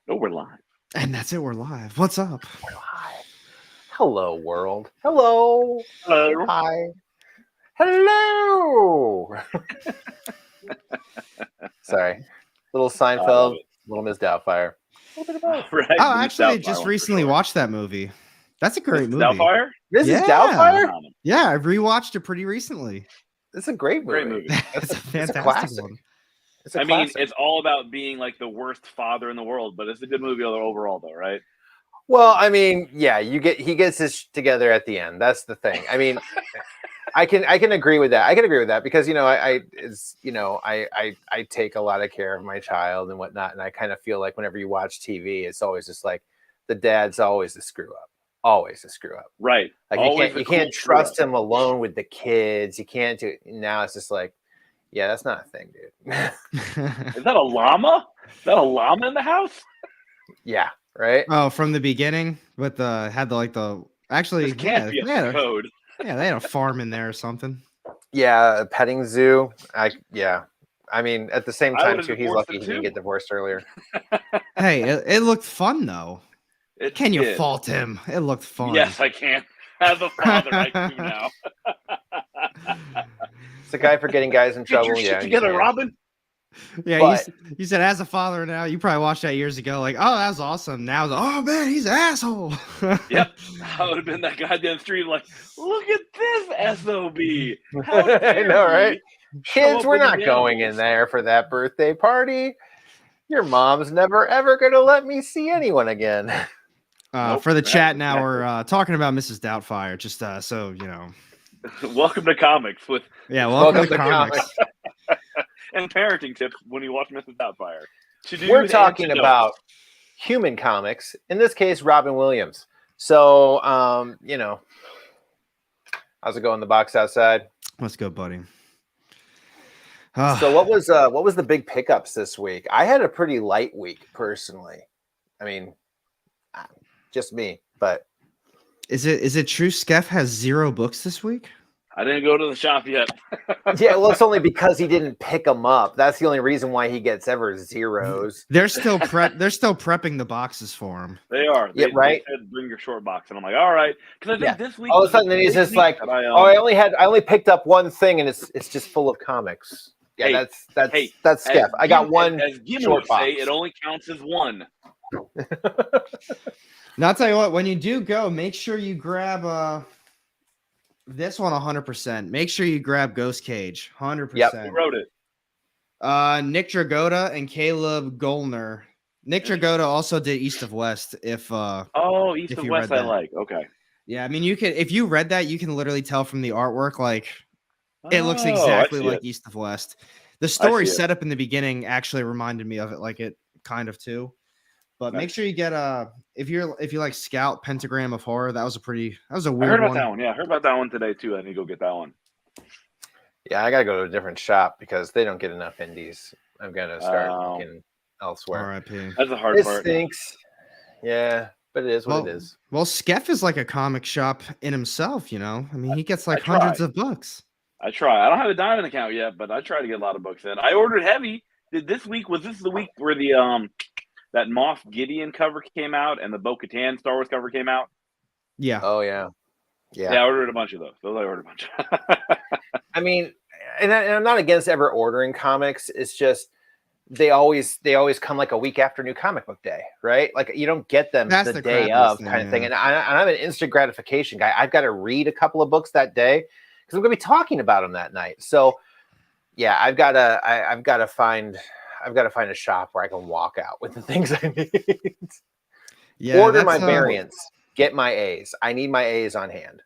Oh, we're live. And that's it. We're live. What's up? We're live. Hello, world. Hello. Hello. Hi. Hello. Sorry. Little Seinfeld, little Miss Doubtfire. A little bit of both. Right. Oh, Mrs. actually, I Doubtfire just one for recently sure. watched that movie. That's a great Mrs. movie. Doubtfire? Mrs. Yeah. Doubtfire? Yeah, I rewatched it pretty recently. It's a great movie. Great movie. It's a fantastic classic. one. It's a I mean, classic. it's all about being like the worst father in the world, but it's a good movie overall, though, right? Well, I mean, yeah, he gets his together at the end. That's the thing. I mean, I can agree with that. I can agree with that because I take a lot of care of my child and whatnot, and I kind of feel like whenever you watch TV, it's always just like the dad's always a screw up. Always a screw up. Right. Like you can't trust him alone with the kids. You can't do. Now it's just like, yeah, that's not a thing, dude. Is that a llama? Is that a llama in the house? Yeah. Right. Oh, from the beginning, with actually, This can't be a code. Yeah, they had a farm in there or something. Yeah, a petting zoo. I mean, at the same time too, he's lucky he didn't get divorced earlier. Hey, it looked fun though. Can you did. fault him? It looked fun. Yes, I can. As a father, I do now. It's a guy for getting guys in trouble. Get your shit together, Robin. Yeah, but, you said as a father now, you probably watched that years ago. Like, oh, that was awesome. Now, oh man, he's an asshole. Yep, I would have been that guy down the street, like, look at this SOB. I know, right? Kids, we're not going in there for that birthday party. Your mom's never ever going to let me see anyone again. Nope, for the chat now, we're talking about Mrs. Doubtfire. Just so you know. Welcome to comics with. Yeah, welcome to comics. And parenting tips when you watch Mrs. Doubtfire. We're talking about human comics. In this case, Robin Williams. So, how's it going in the box outside? Let's go, buddy. So what was the big pickups this week? I had a pretty light week personally. I mean, just me, but is it true Skeff has 0 books this week? I didn't go to the shop yet. Yeah, well, it's only because he didn't pick them up. That's the only reason why he gets ever 0s. They're still prepping the boxes for him. They are. Yeah, right. They said, bring your short box, and I'm like, all right, because I think this week. All of a sudden, he's just like, I only picked up one thing, and it's just full of comics. Yeah, that's Skeff. I got one short box. It only counts as one. Now I'll tell you what. When you do go, make sure you grab this one 100%. Make sure you grab Ghost Cage 100%. Yep. Who wrote it? Nick Dragotta and Caleb Gollner. Nick Dragotta also did East of West. East of West, I like. Okay. Yeah, I mean, if you read that, you can literally tell from the artwork, like it looks exactly like East of West. The story set up in the beginning actually reminded me of it, like it kind of too. But make sure you get if you like Scout Pentagram of Horror, that was a weird one. I heard about that one. Yeah, I heard about that one today too. I need to go get that one. Yeah, I gotta go to a different shop because they don't get enough indies. I'm gonna start looking elsewhere. R.I.P. That's the hard part. It stinks. Yeah, but it is what it is. Well, Skeff is like a comic shop in himself, you know. I mean, he gets like hundreds of books. I try. I don't have a diamond account yet, but I try to get a lot of books in. I ordered heavy. Was this the week where the that Moff Gideon cover came out and the Bo-Katan Star Wars cover came out? Yeah. Oh yeah. Yeah. Yeah, I ordered a bunch of those. I ordered a bunch. I mean, and I'm not against ever ordering comics. It's just they always come like a week after New Comic Book Day, right? Like you don't get them the day of kind of thing. And I'm an instant gratification guy. I've got to read a couple of books that day because I'm going to be talking about them that night. So yeah, I've got to find a shop where I can walk out with the things I need. Yeah, order my variants. Get my A's. I need my A's on hand.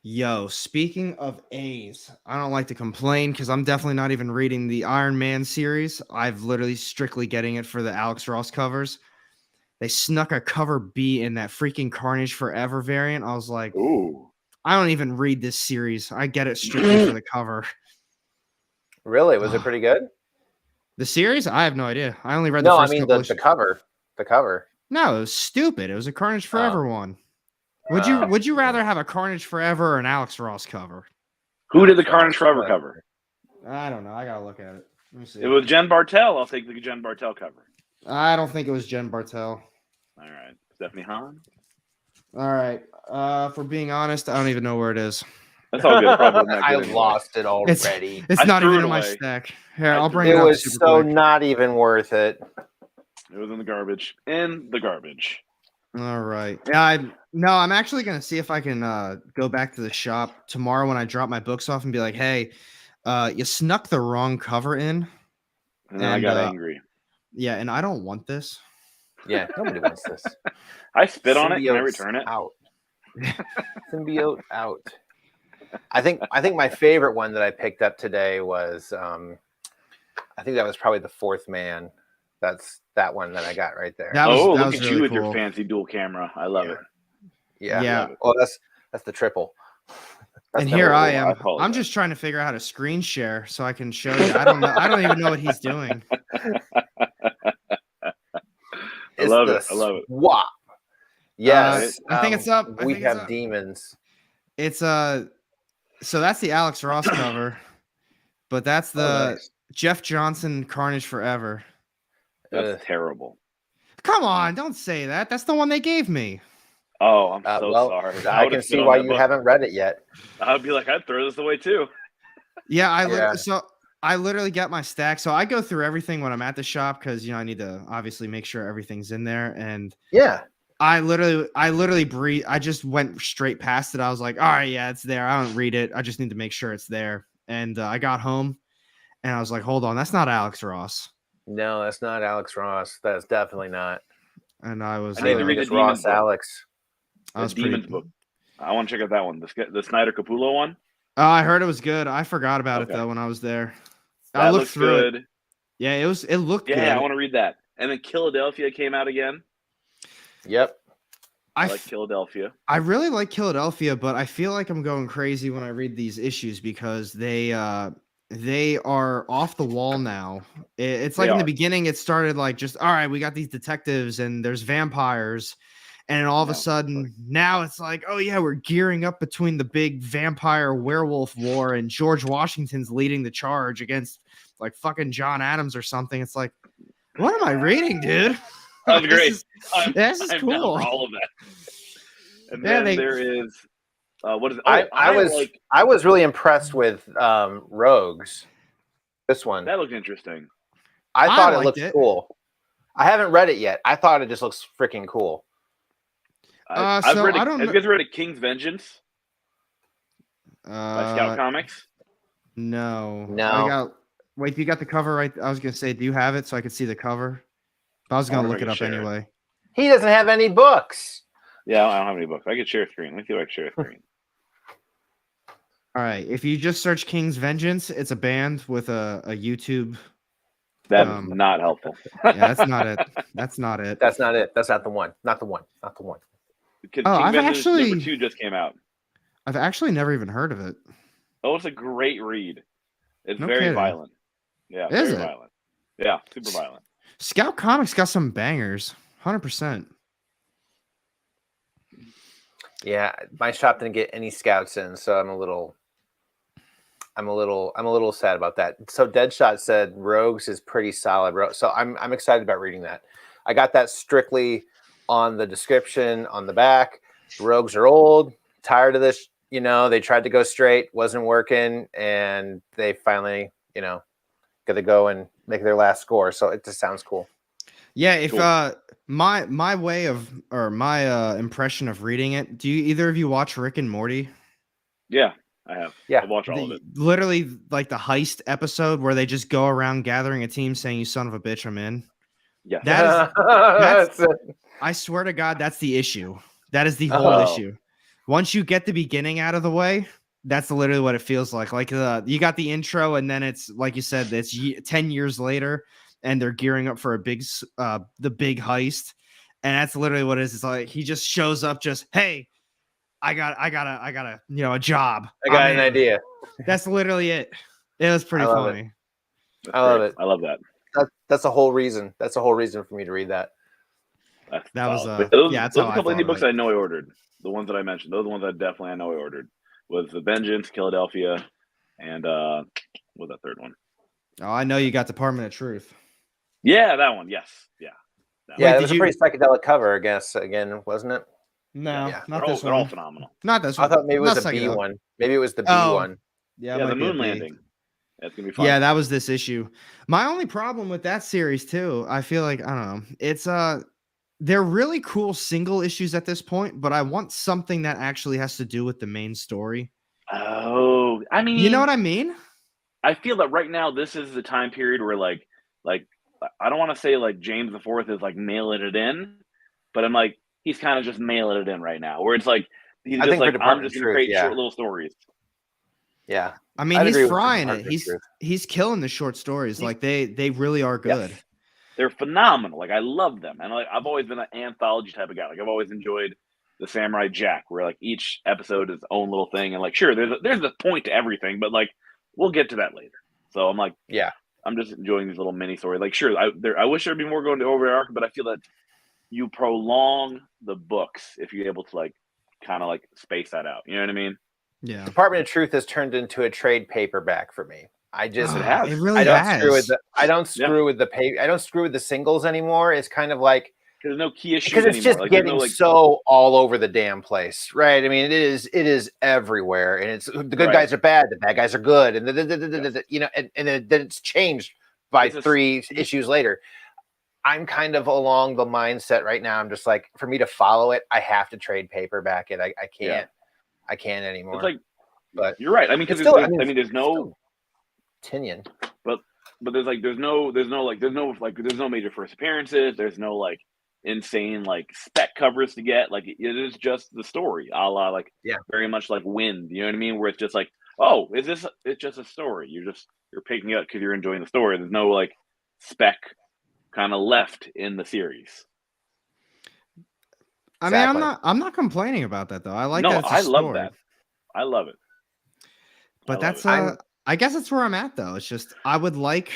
Yo, speaking of A's, I don't like to complain because I'm definitely not even reading the Iron Man series. I've literally strictly getting it for the Alex Ross covers. They snuck a cover B in that freaking Carnage Forever variant. I was like, ooh, I don't even read this series. I get it strictly for the cover. Really? Was it pretty good? The series? I have no idea. I only read the first couple the cover. The cover. No, it was stupid. It was a Carnage Forever one. Would you rather have a Carnage Forever or an Alex Ross cover? Who did the Carnage Forever cover? I don't know. I gotta look at it. Let me see. It was Jen Bartel. I'll take the Jen Bartel cover. I don't think it was Jen Bartel. All right, Stephanie Hahn. All right. For being honest, I don't even know where it is. That's all good. Probably not I good anyway. lost it already. It's not even in my stack. Here, I'll bring it up. It was so quick. Not even worth it. It was in the garbage. In the garbage. All right. Yeah, I'm actually gonna see if I can go back to the shop tomorrow when I drop my books off and be like, hey, you snuck the wrong cover in. And then I got angry. Yeah, and I don't want this. Yeah, nobody wants this. I spit on it and I return it. Out. Symbiote out. I think my favorite one that I picked up today was I think that was probably the Fourth Man. That's that one that I got right there. Look at really you with cool. your fancy dual camera. I love it. Yeah. Oh, that's the triple. And here I am. I'm just trying to figure out how to screen share so I can show you. I don't know. I don't even know what he's doing. I love it. Wow. Yes. I think it's up. We have demons. It's so that's the Alex Ross cover, but that's the Jeff Johnson Carnage Forever. That's terrible. Come on, don't say that. That's the one they gave me. Oh, I'm so sorry. I can see why you haven't read it yet. I'd be like, I'd throw this away too. Yeah, so I literally get my stack. So I go through everything when I'm at the shop because I need to obviously make sure everything's in there. And I literally breathe. I just went straight past it. I was like, all right, yeah, it's there. I don't read it. I just need to make sure it's there. And I got home and I was like, hold on, that's not Alex Ross. No, that's not Alex Ross. That's definitely not. And I was. I need to read the Ross book. Alex. The Demons book. I want to check out that one. The Snyder Capullo one. Oh, I heard it was good. I forgot about it though when I was there. I looked through it. Yeah, it looked good. Yeah, I want to read that. And then Philadelphia came out again. Yep. I like Philadelphia. I really like Philadelphia, but I feel like I'm going crazy when I read these issues because they are off the wall now. It's like in the beginning, it started like just, all right, we got these detectives and there's vampires. And all of a sudden now it's like, oh yeah, we're gearing up between the big vampire werewolf war and George Washington's leading the charge against like fucking John Adams or something. It's like, what am I reading, dude? That's great. This is cool. Down for all of that. And then there is what is it? I was really impressed with Rogues. This one. That looked interesting. I thought it looked cool. I haven't read it yet. I thought it just looks freaking cool. Have you guys read King's Vengeance? By Scout Comics? No. Wait, you got the cover right? I was gonna say, do you have it so I could see the cover? I was gonna look it up anyway. He doesn't have any books. Yeah, I don't have any books. I could share a screen. Let me see if I can share a screen. All right. If you just search King's Vengeance, it's a band with a YouTube. That's not helpful. Yeah, that's not it. That's not it. That's not it. That's not the one. Not the one. Not the one. I've actually number 2 just came out. I've actually never even heard of it. Oh, it's a great read. It's very violent. Yeah, very violent. Yeah, super violent. Scout Comics got some bangers, 100%. Yeah, my shop didn't get any scouts in, so I'm a little sad about that. So Deadshot said Rogues is pretty solid. So I'm excited about reading that. I got that strictly on the description on the back. Rogues are old, tired of this. They tried to go straight, wasn't working, and they finally, got to go and make their last score. So it just sounds cool. Yeah, if my way of or my impression of reading it, do you either of you watch Rick and Morty? Yeah, I have. Yeah, I watch all of it. Literally, like the heist episode where they just go around gathering a team, saying, "You son of a bitch, I'm in." Yeah, that's I swear to God, that's the issue. That is the whole issue. Once you get the beginning out of the way, that's literally what it feels like. Like you got the intro, and then it's like you said, it's 10 years later, and they're gearing up for the big heist, and that's literally what it is. It's like he just shows up, just hey, I got a job. I got an idea. That's literally it. It was pretty funny. I love it. I love that. That's a whole reason. That's a whole reason for me to read that. Those are a couple indie books I know I ordered. The ones that I mentioned, those are the ones that definitely I know I ordered. Was The Vengeance, Philadelphia, and what's that third one? Oh, I know you got Department of Truth. Yeah, that one. Yes. Yeah. It was a pretty psychedelic cover, I guess. Again, wasn't it? No, yeah. not this one. They're all phenomenal. Not this one. I thought maybe it was a B one. Maybe it was the B one. Yeah, the moon landing. That's gonna be fun. Yeah, that was this issue. My only problem with that series too, I feel like, I don't know, it's they're really cool single issues at this point, but I want something that actually has to do with the main story. Oh, I mean, you know what I mean? I feel that right now this is the time period where like I don't want to say like James the Fourth is like mailing it in, but I'm like he's kind of just mailing it in right now, where it's like he's just like I'm just gonna create short little stories. Yeah, I mean, he's frying it. He's killing the short stories. Like they really are good. Yes. They're phenomenal. Like I love them, and like I've always been an anthology type of guy. Like I've always enjoyed the Samurai Jack, where like each episode is its own little thing, and like sure, there's a point to everything, but like we'll get to that later. So I'm like, yeah, I'm just enjoying these little mini stories. Like sure, I wish there'd be more going to over the arc, but I feel that you prolong the books if you're able to like kind of like space that out. You know what I mean? Yeah. Department of Truth has turned into a trade paperback for me. I just it really screw with the I don't screw with the pay. I don't screw with the singles anymore. It's kind of like there's no key issues because it's anymore. just like, getting so all over the damn place, right? I mean, it is everywhere, and it's the good guys are bad, the bad guys are good, and you know, and then it's changed by 3 issues later. I'm kind of along the mindset right now. I'm just like, for me to follow it, I have to trade paperback it. I can't. I can't anymore. It's like, but you're right. I mean, because there's no Tinian, but there's no major first appearances. There's no like insane like spec covers to get. Like it is just the story, a la like very much like Wind. You know what I mean? Where it's just like, oh, it's just a story. You're picking it up because you're enjoying the story. There's no like spec kind of left in the series. I mean, I'm not complaining about that though. I like that. I love that. I love it. But I guess that's where I'm at though. It's just I would like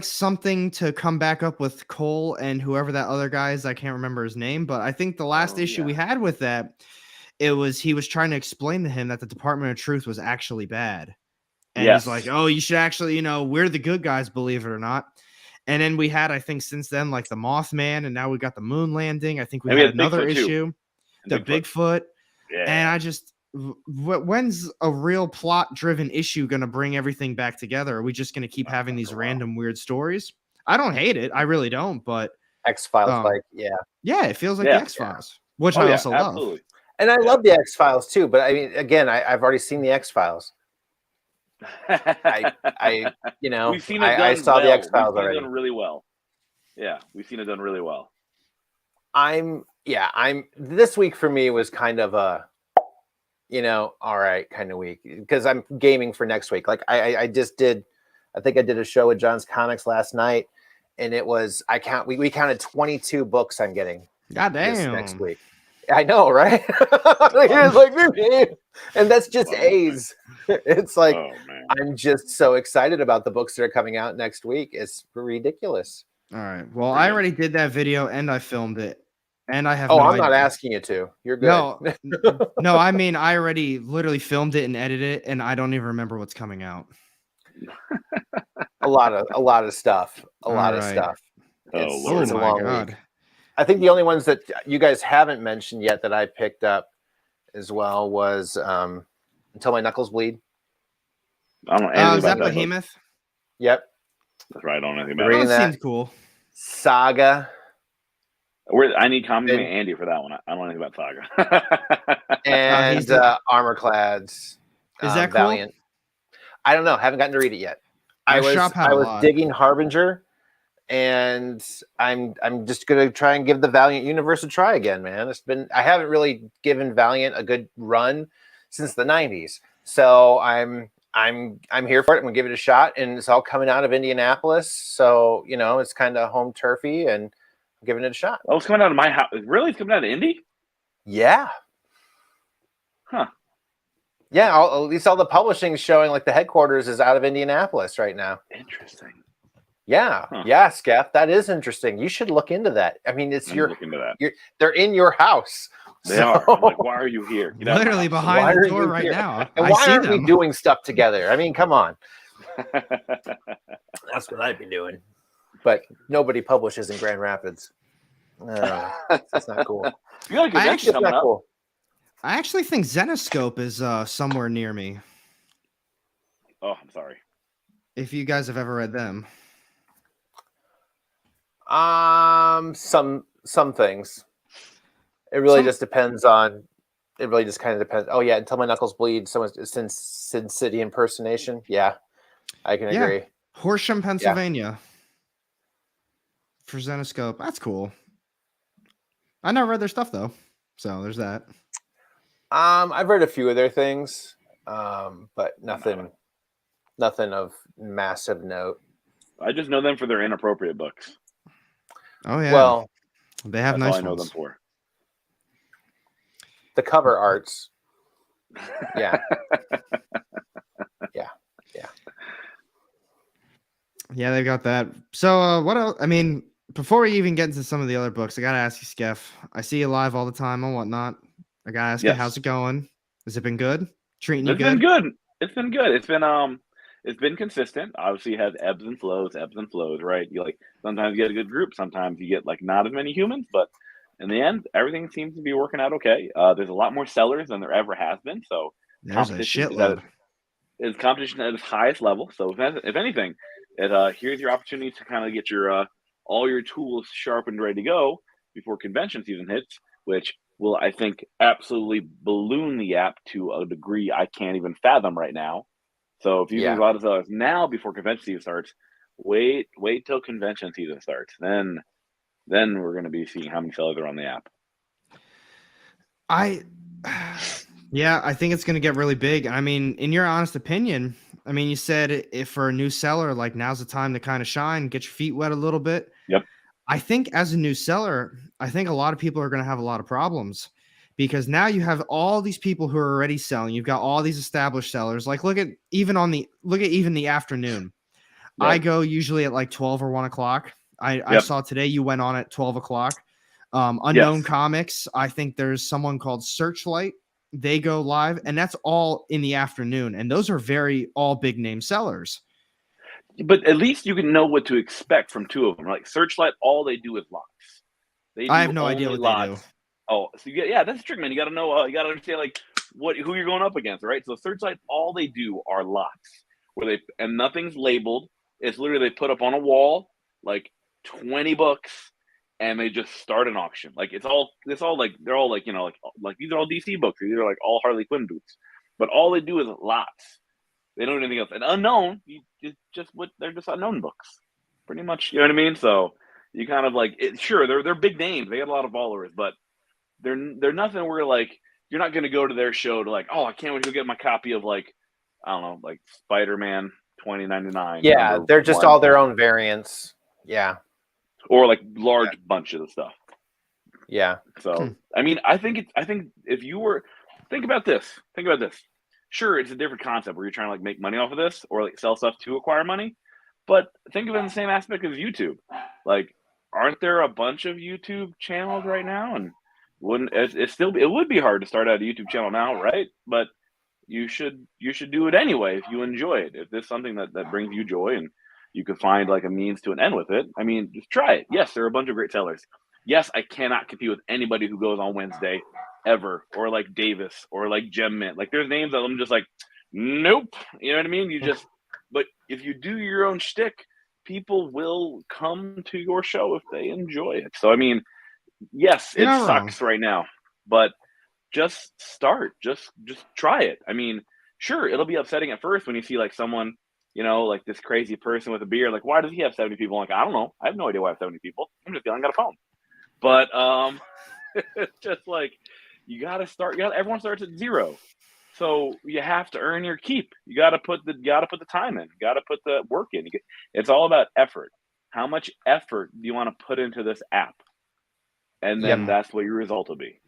something to come back up with Cole and whoever that other guy is. I can't remember his name, but I think the last issue we had with that, he was trying to explain to him that the Department of Truth was actually bad. And he's like, oh, you should actually, we're the good guys, believe it or not. And then we had, I think, since then, like the Mothman, and now we got the moon landing. I think we had another issue, the Bigfoot. Yeah. And I just, when's a real plot-driven issue going to bring everything back together? Are we just going to keep having these random weird stories? I don't hate it. I really don't, but X-Files, yeah, it feels like the X-Files, which I also love. And I love the X-Files too, but I mean, again, I've already seen the X-Files. I saw the X-Files already. Done really well. Yeah, we've seen it done really well. This week for me was kind of a, all right kind of week because I'm gaming for next week. Like I think I did a show with John's Comics last night, and it was we counted 22 books I'm getting. Goddamn. Next week. I know, right? It's like, and that's just A's. It's like I'm just so excited about the books that are coming out next week. It's ridiculous. All right. Well, I already did that video and I filmed it, and I have. I'm not asking you to. You're good. No. I mean, I already literally filmed it and edited it, and I don't even remember what's coming out. a lot of stuff. A lot of stuff. It's a long week. I think the only ones that you guys haven't mentioned yet that I picked up as well was Until My Knuckles Bleed. I don't know. Is that Behemoth? Yep. That's right. I don't know anything about it. That seems cool. Saga. I need commenting Andy for that one. I don't know anything about Saga. And Armorclads. Is that cool? Valiant. I don't know. Haven't gotten to read it yet. I was digging Harbinger. And I'm just gonna try and give the Valiant universe a try again, man. I haven't really given Valiant a good run since the 90s, so I'm here for it. I'm gonna give it a shot, and it's all coming out of Indianapolis, so it's kind of home turfy, and I'm giving it a shot. Oh, it's coming out of my house. Really, it's coming out of Indy? Yeah. Huh. Yeah. At least all the publishing is showing like the headquarters is out of Indianapolis right now. Interesting. Yeah, yeah, Skeff, that is interesting. You should look into that. I mean, they're in your house. They are. I'm like, why are you here? Literally behind the door right now. And why aren't we doing stuff together? I mean, come on. That's what I'd be doing. but nobody publishes in Grand Rapids. That's not cool. You got a convention coming up. Cool. I actually think Zenoscope is somewhere near me. Oh, I'm sorry. If you guys have ever read them. Some things. It really just depends on. It really just kind of depends. Oh yeah, Until My Knuckles Bleed. Someone's Sin City impersonation. Yeah, I can agree. Horsham, Pennsylvania. For Zenoscope, that's cool. I never read their stuff though, so there's that. I've read a few of their things, but nothing of massive note. I just know them for their inappropriate books. Oh yeah. Well, they have nice all I know ones. them for. The cover arts. Yeah. Yeah, they got that. So what else? I mean, before we even get into some of the other books, I gotta ask you, Skeff. I see you live all the time and whatnot. I gotta ask you, how's it going? Has it been good? Treating you good? It's been good. It's been good. It's been consistent. Obviously, it has ebbs and flows, right? You sometimes you get a good group, sometimes you get not as many humans, but in the end, everything seems to be working out okay. There's a lot more sellers than there ever has been, so there's a shitload. It's competition at its highest level. So if anything, here's your opportunity to kind of get your all your tools sharpened, ready to go before convention season hits, which will, I think, absolutely balloon the app to a degree I can't even fathom right now. So if you use a lot of sellers now before convention season starts, wait till convention season starts. Then we're going to be seeing how many sellers are on the app. I think it's going to get really big. I mean, in your honest opinion, I mean, you said if for a new seller, now's the time to kind of shine, get your feet wet a little bit. Yep. I think as a new seller, I think a lot of people are going to have a lot of problems because now you have all these people who are already selling. You've got all these established sellers. Look at even the afternoon. Yep. I go usually at 12 or 1 o'clock. I saw today you went on at 12 o'clock. Unknown Comics. I think there's someone called Searchlight. They go live, and that's all in the afternoon. And those are all big name sellers. But at least you can know what to expect from two of them. Searchlight, all they do is lots. I have no idea what they do. Oh, so that's the trick, man. You got to know. You got to understand who you're going up against, right? So Searchlight, all they do are lots, and nothing's labeled. It's literally they put up on a wall 20 books, and they just start an auction. They're all these are all DC books. These are all Harley Quinn boots, but all they do is lots. They don't do anything else. And unknown, they're just unknown books, pretty much. You know what I mean? So you kind of sure they're big names. They got a lot of followers, but they're nothing where you're not going to go to their show to I can't wait to get my copy of I don't know Spider-Man 2099. Yeah, they're just all their own variants. Yeah, or large bunches of stuff. Yeah. So I mean, I think if you were think about this. Sure, it's a different concept where you're trying to make money off of this or sell stuff to acquire money. But think of it in the same aspect as YouTube. Aren't there a bunch of YouTube channels right now? And it would be hard to start out a YouTube channel now, right? But you should do it anyway if you enjoy it. If there's something that brings you joy and you can find a means to an end with it, I mean, just try it. Yes, there are a bunch of great sellers. Yes, I cannot compete with anybody who goes on Wednesday ever, or Davis, or Gem Mint. There's names that I'm just nope. You know what I mean? But if you do your own shtick, people will come to your show if they enjoy it. So I mean, yes, it sucks right now, but just start. Just try it. I mean, sure, it'll be upsetting at first when you see someone, this crazy person with a beard. Why does he have 70 people? I don't know. I have no idea why I have 70 people. I'm just yelling at a phone. But it's just you got to start. Everyone starts at zero, so you have to earn your keep. You got to put the time in. You got to put the work in. It's all about effort. How much effort do you want to put into this app? And then that's what your result will be.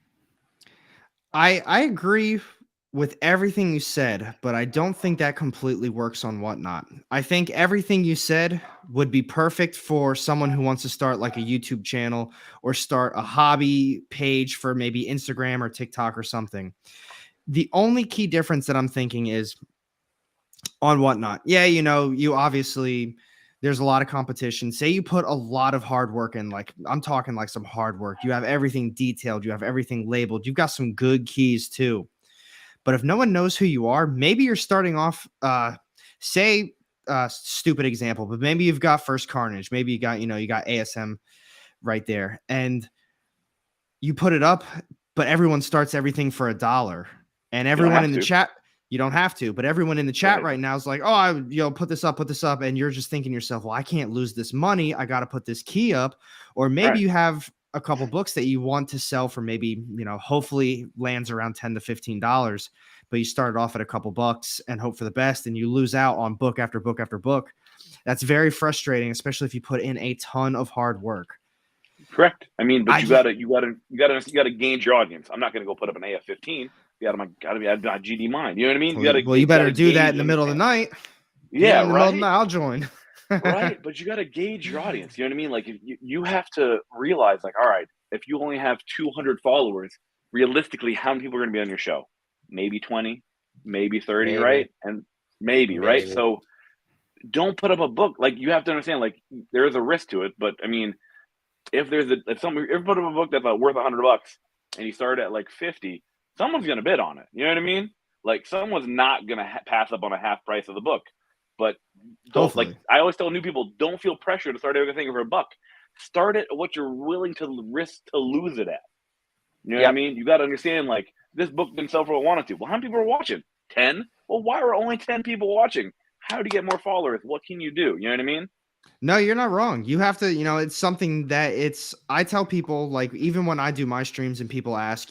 I agree with everything you said, but I don't think that completely works on Whatnot. I think everything you said would be perfect for someone who wants to start a YouTube channel or start a hobby page for maybe Instagram or TikTok or something. The only key difference that I'm thinking is on Whatnot. Yeah, you obviously there's a lot of competition. Say you put a lot of hard work in, like I'm talking like some hard work. You have everything detailed. You have everything labeled. You've got some good keys too. But if no one knows who you are, maybe you're starting off, say, stupid example, but maybe you've got First Carnage. Maybe you got ASM right there. And you put it up, but everyone starts everything for $1. And everyone in the chat, you don't have to, but everyone in the chat right now is like, oh, put this up. And you're just thinking to yourself, well, I can't lose this money. I got to put this key up. Or maybe you have a couple books that you want to sell for maybe, hopefully lands around $10 to $15, but you started off at a couple bucks and hope for the best. And you lose out on book after book after book. That's very frustrating, especially if you put in a ton of hard work. Correct. I mean, but you gotta gauge your audience. I'm not gonna go put up an AF-15. Gotta be at GD Mind. You know what I mean? You better do that in the middle of the night. Yeah, in the middle of the night, I'll join. Right, but you gotta gauge your audience. You know what I mean? Like you have to realize, like, all right, if you only have 200 followers, realistically, how many people are gonna be on your show? Maybe 20, maybe 30, right? And maybe, right? So don't put up a book. Like, you have to understand, like, there is a risk to it. But I mean, if someone put up a book that's worth $100 and you start at like 50, someone's gonna bid on it. You know what I mean? Like, someone's not gonna pass up on a half price of the book. But I always tell new people, don't feel pressure to start everything for $1. Start it at what you're willing to risk to lose it at. You know what I mean? You got to understand, like, this book didn't sell for what it wanted to. Well, how many people are watching? 10? Well, why were only 10 people watching? How do you get more followers? What can you do? You know what I mean? No, you're not wrong. You have to, it's something that I tell people, like, even when I do my streams and people ask,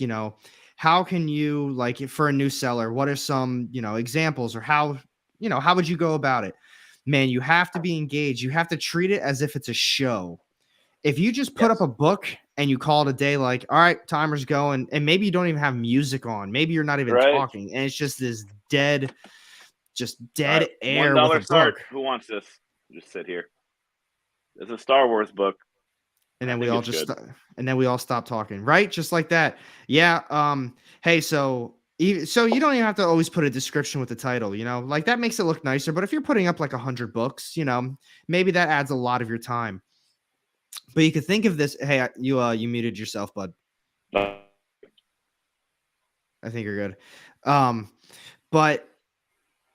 how can you, like, for a new seller, what are some, examples, or how would you go about it? Man, you have to be engaged. You have to treat it as if it's a show. If you just put up a book and you call it a day, like, all right, timer's going, and maybe you don't even have music on, maybe you're not even talking, and it's just this dead air with a book. Who wants this? Just sit here. It's a Star Wars book. And then we all stop talking, right? Just like that. Yeah. Hey, so you don't even have to always put a description with the title, like that makes it look nicer. But if you're putting up like 100 books, maybe that adds a lot of your time. But you could think of this. Hey, you muted yourself, bud. I think you're good. But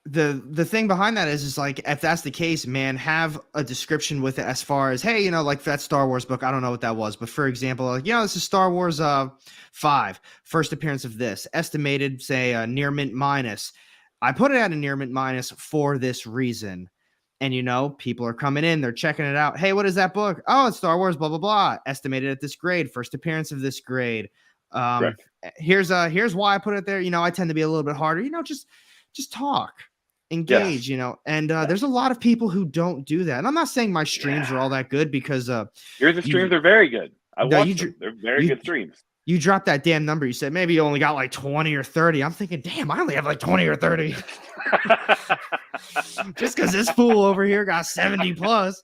the thing behind that is like, if that's the case, man, have a description with it, as far as, hey, like that Star Wars book, I don't know what that was, but for example, like, this is Star Wars 5, first appearance of this, estimated, say, near mint minus. I put it at a near mint minus for this reason. And people are coming in, they're checking it out. Hey, what is that book? Oh, it's Star Wars, blah blah blah, estimated at this grade, first appearance of this grade. Here's why I put it there. I tend to be a little bit harder, just talk, engage, and there's a lot of people who don't do that. And I'm not saying my streams are all that good, because your streams are very good. I watch them. They're very good streams. You dropped that damn number. You said maybe you only got like 20 or 30. I'm thinking, damn, I only have like 20 or 30. Just because this fool over here got 70 plus.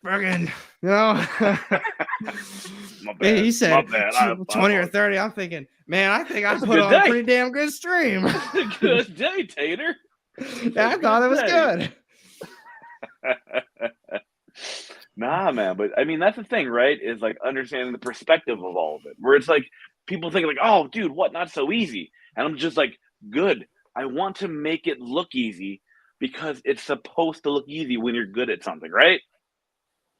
Friggin', my bad. He said 20 or 30. I'm thinking, man, I think I put on a pretty damn good stream. Good day, Tater. Yeah, I thought it was good. Nah, man, but I mean, that's the thing, right? Is like understanding the perspective of all of it, where it's like people think like, oh, dude, what? Not so easy. And I'm just like, good. I want to make it look easy because it's supposed to look easy when you're good at something, right?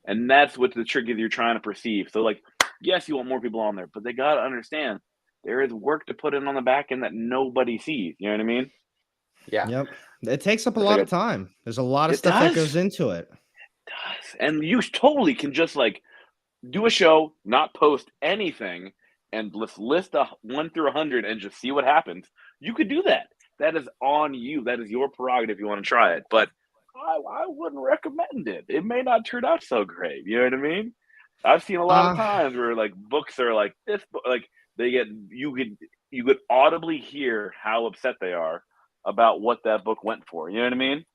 And that's what the trick is you're trying to perceive. So like, yes, you want more people on there, but they got to understand there is work to put in on the back end that nobody sees. You know what I mean? Yeah. Yep. It takes up a lot of time. There's a lot of stuff that goes into it. Does. And you totally can just like do a show, not post anything, and list 1 through 100 and just see what happens. You could do that. That is on you. That is your prerogative if you want to try it. But I wouldn't recommend it. It may not turn out so great. You know what I mean? I've seen a lot of times where like books are like this, like you could audibly hear how upset they are about what that book went for. You know what I mean?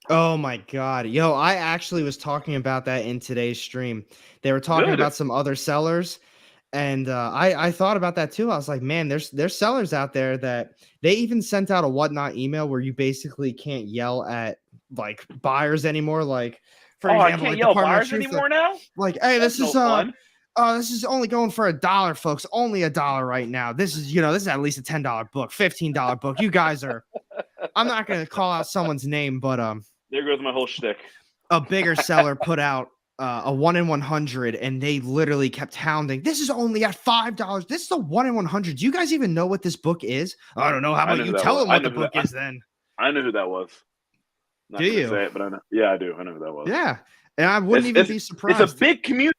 Oh my God. Yo, I actually was talking about that in today's stream. They were talking about some other sellers, and I thought about that too. I was like, man, there's sellers out there that they even sent out a whatnot email where you basically can't yell at like buyers anymore. Like for example, I can't yell buyers anymore now. Like, hey, this is this is only going for $1, folks. Only $1 right now. This is this is at least a $10 book, $15 book. You guys are. I'm not gonna call out someone's name, but there goes my whole shtick. A bigger seller put out a 1 in 100, and they literally kept hounding. This is only at $5. This is a 1 in 100. Do you guys even know what this book is? I don't know. How about you tell them what the book is then? I know who that was. Not do you? Say it, but I know. Yeah, I do. I know who that was. Yeah, and I wouldn't even be surprised. It's a big community,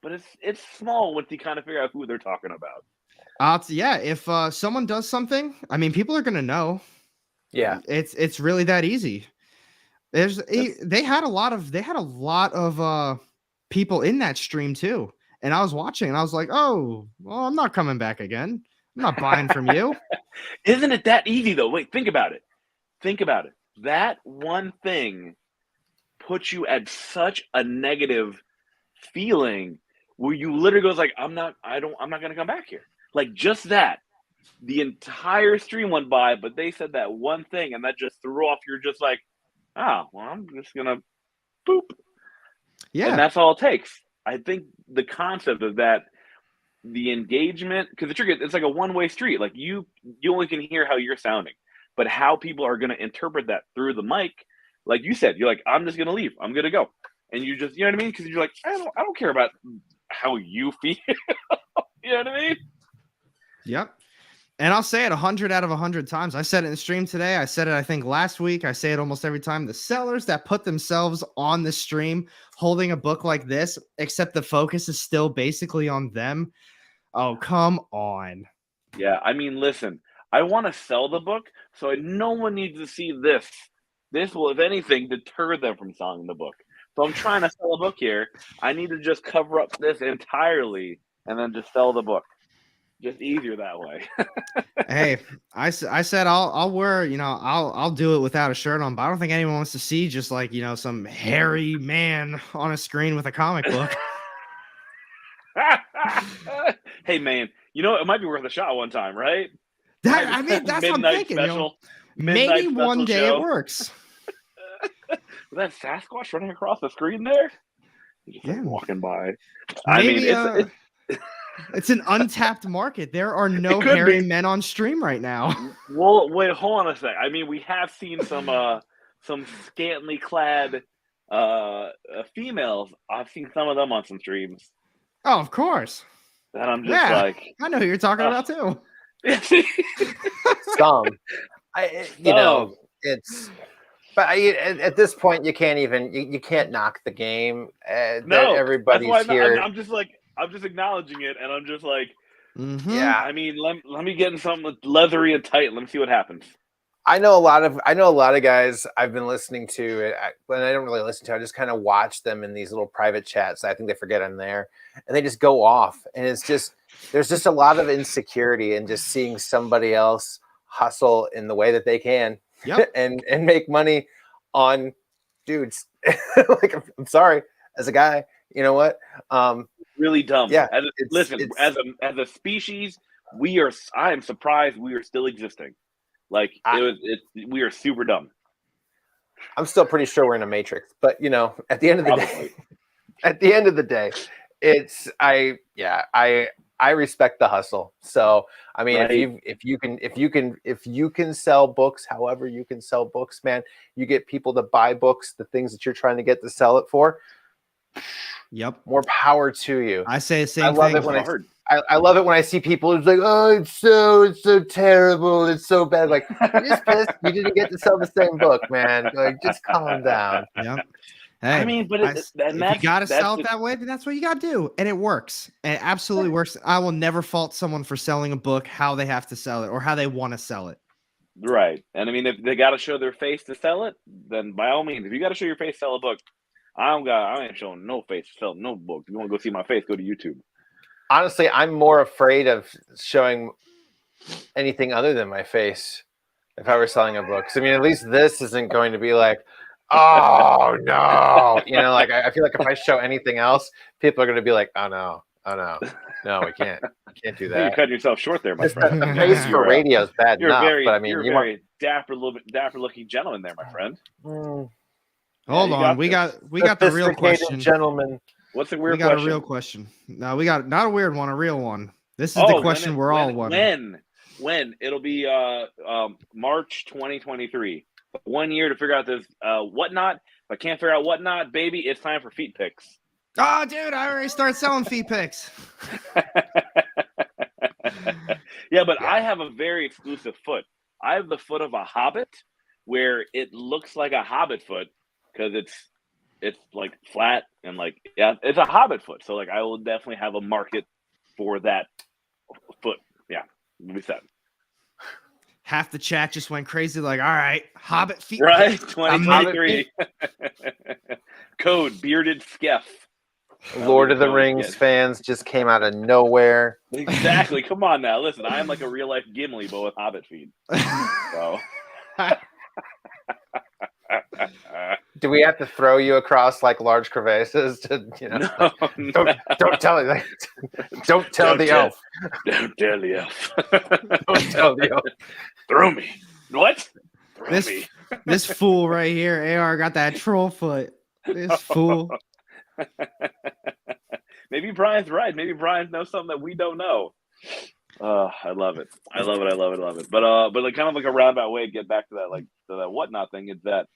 but it's small once you kind of figure out who they're talking about. Yeah, if someone does something, I mean, people are gonna know. Yeah, it's really that easy. They had a lot of people in that stream too, and I was watching, and I was like, oh, well, I'm not coming back again. I'm not buying from you. Isn't it that easy though? Wait, think about it. That one thing puts you at such a negative feeling where you literally goes like, I'm not gonna come back here. Like just that. The entire stream went by, but they said that one thing, and that just threw off. You're just like, oh, well, I'm just gonna boop. Yeah, and that's all it takes. I think the concept of that, the engagement, because the trick, it's like a one-way street. Like you only can hear how you're sounding, but how people are gonna interpret that through the mic, like you said, you're like, I'm just gonna leave. I'm gonna go, and you just, you know what I mean? Because you're like, I don't care about how you feel. You know what I mean? Yep. And I'll say it 100 out of 100 times. I said it in the stream today. I said it, I think, last week. I say it almost every time. The sellers that put themselves on the stream holding a book like this, except the focus is still basically on them. Oh, come on. Yeah, I mean, listen, I want to sell the book, so no one needs to see this. This will, if anything, deter them from selling the book. So I'm trying to sell a book here. I need to just cover up this entirely and then just sell the book. Just easier that way. Hey, I said I'll wear, I'll do it without a shirt on, but I don't think anyone wants to see just like, some hairy man on a screen with a comic book. Hey man, it might be worth a shot one time, right? That's what I'm thinking. Special, maybe one day show. It works. Was that Sasquatch running across the screen there? Just yeah, walking by. Maybe, it's an untapped market. There are no hairy men on stream right now. Well, wait, hold on a sec. I mean, we have seen some scantily clad females. I've seen some of them on some streams. Oh, of course. And I'm just like, I know who you're talking about too. It's. But at this point, you can't even you can't knock the game. No, everybody's here. I'm just acknowledging it, and I'm just like, yeah. I mean, let me get in something leathery and tight. Let me see what happens. I know a lot of guys I've been listening to, and I don't really listen to. I just kind of watch them in these little private chats. I think they forget I'm there, and they just go off. And it's just there's just a lot of insecurity in just seeing somebody else hustle in the way that they can, and make money on dudes. Like, I'm sorry, as a guy, you know what? Really dumb. Yeah. As a species, I am surprised we are still existing. Like we are super dumb. I'm still pretty sure we're in a matrix, but at the end of the day, I respect the hustle. So I mean, right. if you can sell books, however you can sell books, man, you get people to buy books, the things that you're trying to get to sell it for. Yep. More power to you. I say the same thing. I love it when I see people who's like, oh, it's so terrible, it's so bad. Like, you're just pissed you didn't get to sell the same book, man. Like, just calm down. Yep. Hey, I mean, but if you got to sell it that way, then that's what you got to do. And it works. And it absolutely works. I will never fault someone for selling a book, how they have to sell it or how they want to sell it. Right. And I mean, if they got to show their face to sell it, then by all means, if you got to show your face to sell a book, I ain't showing no face to sell no book. If you want to go see my face, go to YouTube. Honestly, I'm more afraid of showing anything other than my face if I were selling a book. So, I mean, at least this isn't going to be like, oh, no. Like, I feel like if I show anything else, people are going to be like, oh, no, we can't. We can't do that. You're cutting yourself short there, my friend. The face for radio is bad enough. But I mean, you're a very dapper looking gentleman there, my friend. Hold on. We got the real question. Gentlemen. What's the weird question? We got question? a real question. No, we got not a weird one, a real one. This is the question we're all wondering. When? It'll be March 2023. 1 year to figure out this whatnot. If I can't figure out whatnot, baby, it's time for feet picks. Oh, dude, I already started selling feet picks. Yeah, but I have a very exclusive foot. I have the foot of a hobbit, where it looks like a hobbit foot because it's like flat and like, yeah, it's a hobbit foot. So like I will definitely have a market for that foot. Yeah, we said. Half the chat just went crazy. Like, all right, hobbit feet. Right, 2023. Code bearded skeff. Lord of the Rings fans just came out of nowhere. Exactly. Come on now. Listen, I am like a real life Gimli, but with hobbit feet. So. Do we have to throw you across like large crevasses to, don't tell it. Don't tell the elf. Don't tell the elf. Don't tell the elf. Throw me. What? This fool right here, AR got that troll foot. This fool. Maybe Brian's right. Maybe Brian knows something that we don't know. I love it. I love it. But like kind of like a roundabout way to get back to that, like to that whatnot thing, is that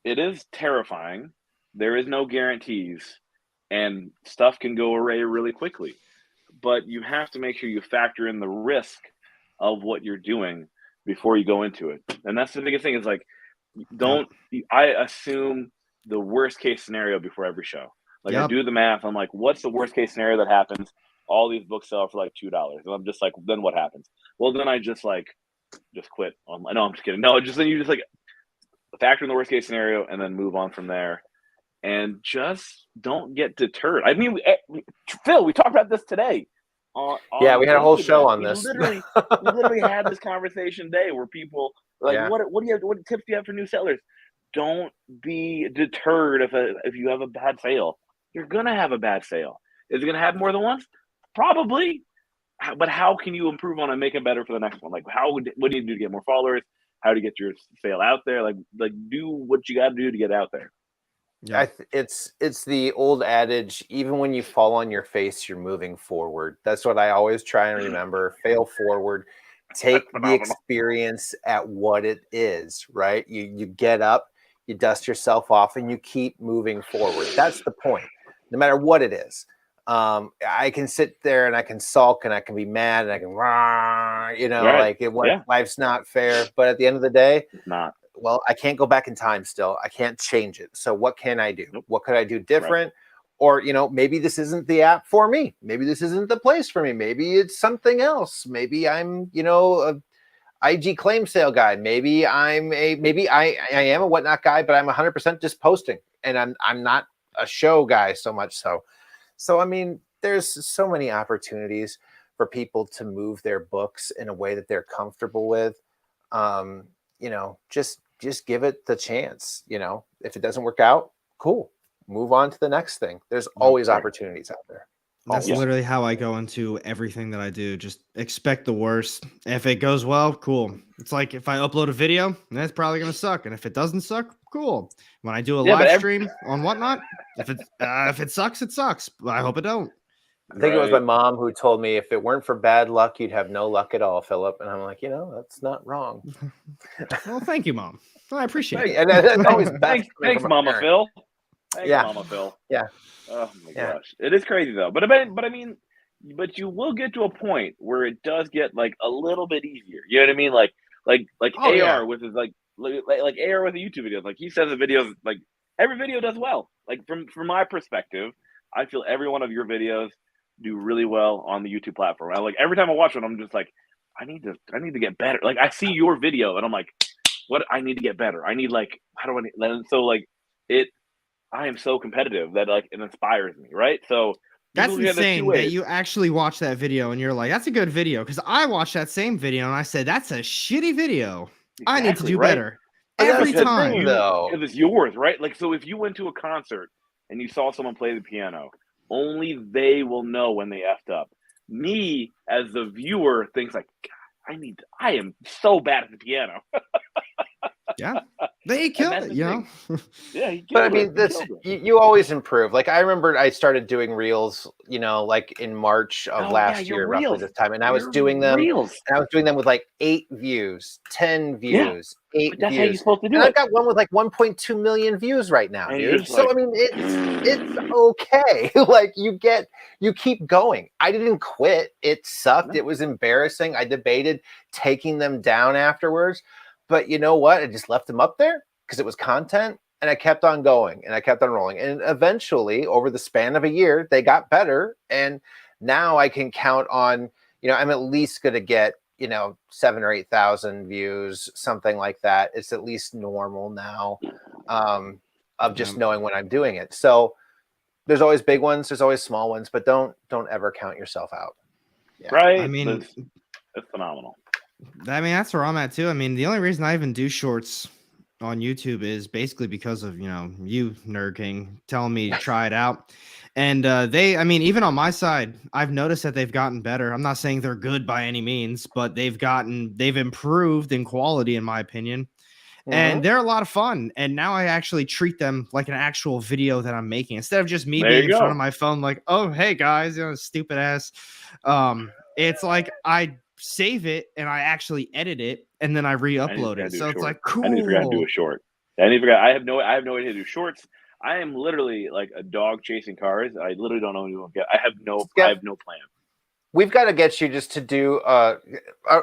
it is terrifying. There is no guarantees, and stuff can go awry really quickly. But you have to make sure you factor in the risk of what you're doing before you go into it. And that's the biggest thing is like, I assume the worst case scenario before every show. Like I do the math. I'm like, what's the worst case scenario that happens? All these books sell for like $2. And I'm just like, then what happens? Well, then I just quit. No, I'm just kidding. No, then you just like factor in the worst case scenario and then move on from there. And just don't get deterred. I mean, Phil, we talked about this today. We had a whole show on this. We literally had this conversation today where people like, what tips do you have for new sellers? Don't be deterred if you have a bad sale. You're gonna have a bad sale. Is it gonna happen more than once? Probably. But how can you improve on it and make it better for the next one? Like what do you do to get more followers? How to get your sale out there? Like do what you got to do to get out there. Yeah. It's the old adage, even when you fall on your face, you're moving forward. That's what I always try and remember. Fail forward. Take the experience at what it is, right? You get up, you dust yourself off, and you keep moving forward. That's the point, no matter what it is. I can sit there and I can sulk and I can be mad and I can, life's not fair. But at the end of the day, it's not. Well, I can't go back in time still. I can't change it. So what can I do? Nope. What could I do different? Right. Or, maybe this isn't the app for me. Maybe this isn't the place for me. Maybe it's something else. Maybe I'm, a IG claim sale guy. Maybe I am a whatnot guy, but I'm 100% just posting and I'm not a show guy so much. So, I mean, there's so many opportunities for people to move their books in a way that they're comfortable with. Just give it the chance. If it doesn't work out, cool. Move on to the next thing. There's always opportunities out there. That's literally how I go into everything that I do. Just expect the worst. If it goes well, cool. It's like if I upload a video, that's probably going to suck. And if it doesn't suck, cool. When I do a live stream on whatnot, if it sucks, it sucks. I hope it don't. I think it was my mom who told me if it weren't for bad luck, you'd have no luck at all, Philip. And I'm like, that's not wrong. Well, thank you, Mom. I appreciate it. And that's always thanks, Mama Phil. Thanks, yeah. Mama Phil. Yeah. Oh my gosh, it is crazy though. But you will get to a point where it does get like a little bit easier. You know what I mean? Like AR with his like AR with the YouTube videos. Like he says the videos, like every video does well. Like from my perspective, I feel every one of your videos do really well on the YouTube platform. Like every time I watch one, I'm just like, I need to get better. Like I see your video and I'm like, what? I need to get better. I need how do I? And so I am so competitive that it inspires me, right? So that's insane that you actually watch that video and you're like, that's a good video. Because I watched that same video and I said, that's a shitty video. Exactly, I need to do better every time. Because it's yours, right? Like, so if you went to a concert and you saw someone play the piano, only they will know when they effed up. Me, as the viewer, thinks like, God, I am so bad at the piano. Yeah, they killed it, you know. Yeah, he killed but I mean, you always improve. Like I remember, I started doing reels, you know, like in March of last year, roughly this time, and I was doing them. Reels. And I was doing them with like 8 views, 10 views, 8 that's views. how you're supposed to do and it. I've got one with like 1.2 million views right now, And dude. So I mean, it's okay. Like you keep going. I didn't quit. It sucked. No. It was embarrassing. I debated taking them down afterwards. But you know what? I just left them up there because it was content, and I kept on going and I kept on rolling. And eventually, over the span of a year, they got better. And now I can count on, you know, I'm at least going to get, you know, 7,000 or 8,000 views, something like that. It's at least normal now, of just knowing when I'm doing it. So there's always big ones, there's always small ones, but don't ever count yourself out. Yeah. Right. I mean, it's phenomenal. I mean, that's where I'm at too. I mean, the only reason I even do shorts on YouTube is basically because of, you know, you, Nerd King, telling me to try it out. And I mean, even on my side, I've noticed that they've gotten better. I'm not saying they're good by any means, but they've improved in quality, in my opinion. And they're a lot of fun. And now I actually treat them like an actual video that I'm making instead of just me being in front of my phone, like, oh, hey guys, you know, stupid ass. It's like I save it and I actually edit it and then I re-upload it. So it's like cool. I need to figure out how to do a short. I have no idea to do shorts. I am literally like a dog chasing cars. I literally don't know what I have no plan. We've got to get you just to do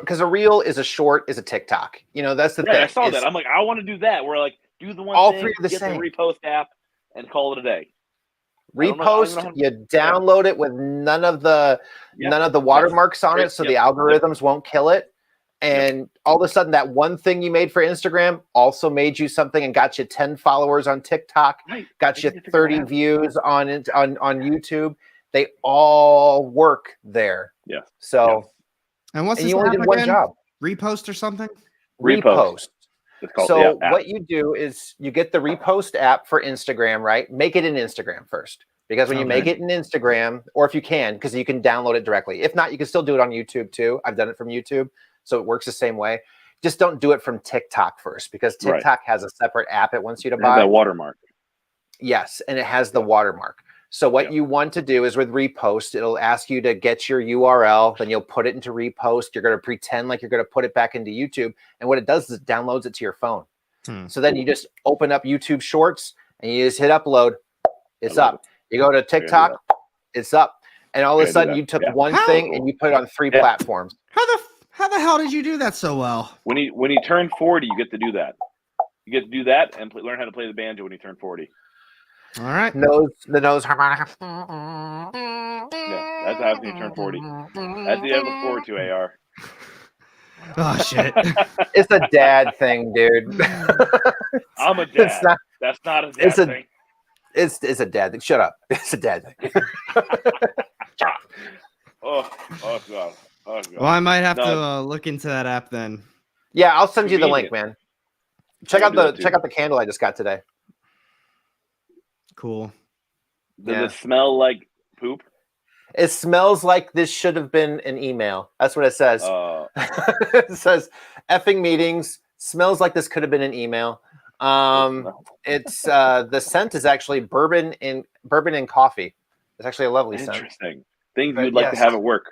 because a reel is a short is a TikTok. You know, that's the thing. I saw that. I'm like, I want to do that. Where like do the one all thing, three of the get same. the repost app and call it a day. Repost, you download it with none of the watermarks on it, so the algorithms won't kill it. And all of a sudden, that one thing you made for Instagram also made you something and got you 10 followers on TikTok, got you 30 views on YouTube. They all work there. Yeah. So, and what's this you only did one job? Repost or something? Repost. So what you do is you get the Repost app for Instagram, right? Make it in Instagram first. Because when you make it in Instagram, or if you can, because you can download it directly. If not, you can still do it on YouTube too. I've done it from YouTube. So it works the same way. Just don't do it from TikTok first, because TikTok has a separate app it wants you to buy. That watermark. Yes, and it has the watermark. So what you want to do is with Repost, it'll ask you to get your URL, then you'll put it into Repost. You're going to pretend like you're going to put it back into YouTube. And what it does is it downloads it to your phone. So then you just open up YouTube Shorts and you just hit upload. It's up. You go to TikTok, it's up. And all of a sudden you took one thing and you put it on 3 platforms. How the hell did you do that so well? When you turn 40, you get to do that. You get to do that and learn how to play the banjo when you turn 40. All right. The nose harmonica. Yeah, that's what happens when you turn 40. That's the end of 42 AR. Oh shit! It's a dad thing, dude. I'm a dad. That's not a dad thing. It's a dad thing. Shut up. It's a dad thing. Oh god. Well, I might have to look into that app then. Yeah, I'll send you the link, man. Check out the candle I just got today. Cool. Does it smell like poop? It smells like this should have been an email. That's what it says. It says effing meetings. Smells like this could have been an email. It's the scent is actually bourbon and coffee. It's actually a lovely scent. Interesting. Things you'd like to have at work,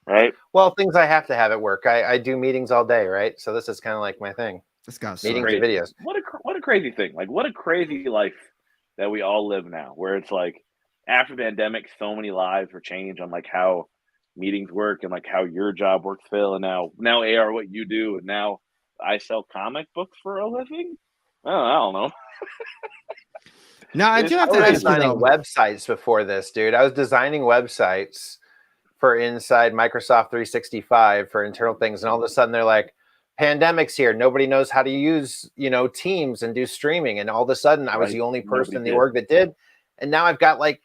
right? Well, things I have to have at work. I do meetings all day, right? So this is kind of like my thing. This guy's meetings and videos. What a crazy thing! Like what a crazy life that we all live now, where it's like after the pandemic, so many lives were changed on like how meetings work and like how your job works, Phil, and now AR what you do, and now I sell comic books for a living. I don't know. No, I do have to ask you though. Websites before this, dude. I was designing websites for inside Microsoft 365 for internal things, and all of a sudden they're like, pandemic's here. Nobody knows how to use, Teams and do streaming. And all of a sudden I was the only person in the org that did. And now I've got like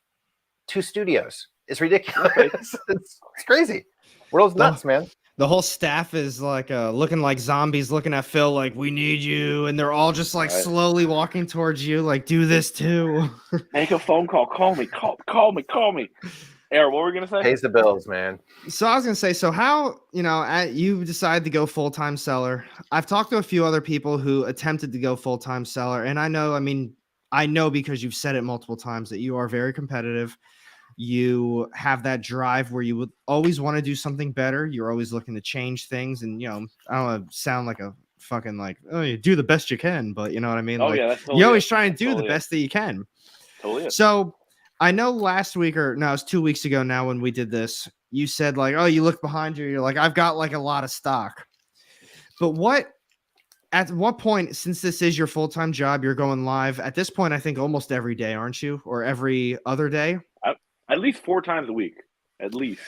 2 studios. It's ridiculous. It's crazy. World's nuts, man. The whole staff is like looking like zombies, looking at Phil like, we need you. And they're all just like slowly walking towards you, like, do this too. Make a phone call. Call me. Aaron, what were we gonna say? Pays the bills, man. So I was gonna say, so how, you decided to go full-time seller. I've talked to a few other people who attempted to go full-time seller, and I know because you've said it multiple times that you are very competitive. You have that drive where you would always want to do something better. You're always looking to change things, and I don't want to sound like a fucking you do the best you can, but you know what I mean. Oh yeah, that's totally you always try and do totally the best that you can. Totally. So I know last week it was 2 weeks ago now when we did this, you said oh, you look behind you, you're like, I've got a lot of stock. But at what point, since this is your full-time job, you're going live at this point, I think almost every day, aren't you? Or every other day? At least 4 times a week, at least.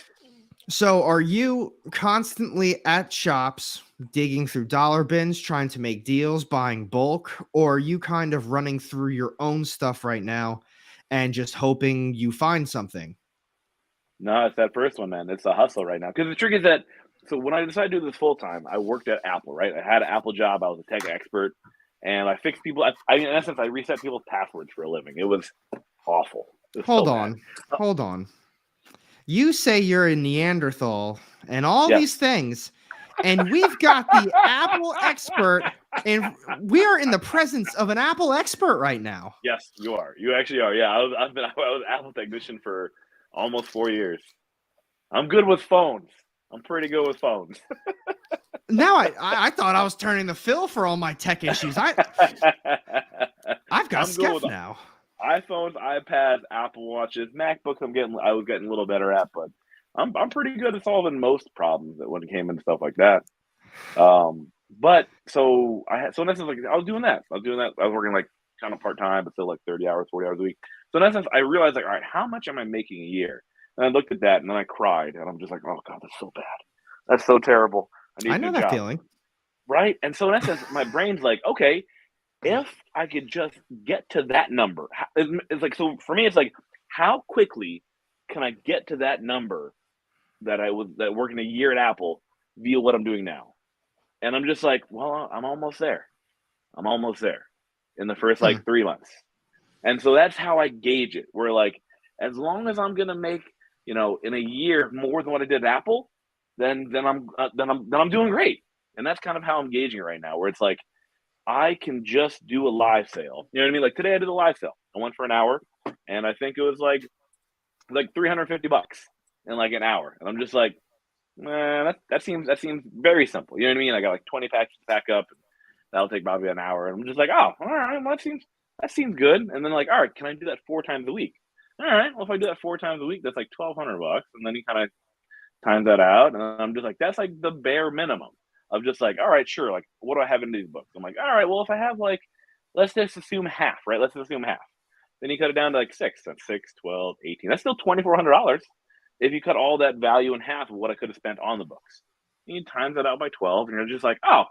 So are you constantly at shops digging through dollar bins, trying to make deals, buying bulk, or are you kind of running through your own stuff right now and just hoping you find something? No, it's that first one, man. It's a hustle right now. Because the trick is that, so when I decided to do this full time, I worked at Apple, right? I had an Apple job. I was a tech expert, and I fixed people. In essence, I reset people's passwords for a living. It was awful. It was Hold on. You say you're a Neanderthal and all these things, and we've got the Apple expert, and we are in the presence of an Apple expert right now. Yes, you are. You actually are. Yeah, I was an Apple technician for almost 4 years. I'm good with phones. I'm pretty good with phones. Now I thought I was turning the fill for all my tech issues. I've got Skeff now. iPhones, iPads, Apple Watches, MacBooks. I was getting a little better at, but I'm pretty good at solving most problems that when it came into stuff like that. But so in essence, I was doing that. I was working kind of part time, but still 30 hours, 40 hours a week. So in essence, I realized all right, how much am I making a year? And I looked at that and then I cried, and I'm just like, oh god, that's so bad. That's so terrible. I know that feeling. Right? And so in essence, my brain's like, okay, if I could just get to that number, it's so for me, it's how quickly can I get to that number that working a year at Apple via what I'm doing now? And I'm just like, well, I'm almost there. In the first 3 months. And so that's how I gauge it. Where as long as I'm gonna make, in a year more than what I did at Apple, then I'm doing great. And that's kind of how I'm gauging it right now, where it's I can just do a live sale. You know what I mean? Today I did a live sale. I went for an hour, and I think it was like $350 in an hour. And I'm just like, man, that seems very simple. You know what I mean? I got 20 packs to pack up, and that'll take probably an hour. And I'm just like, oh, all right, well, that seems good. And then all right, can I do that 4 times a week? All right, well, if I do that 4 times a week, that's $1,200. And then you kind of times that out, and I'm just like, that's the bare minimum of just all right, sure, what do I have in these books? I'm like, all right, well, if I have let's just assume half, right? Let's assume half. Then you cut it down to 6. That's 6, 12, 18. That's still $2,400 if you cut all that value in half of what I could have spent on the books. You times that out by 12, and you're just like, oh,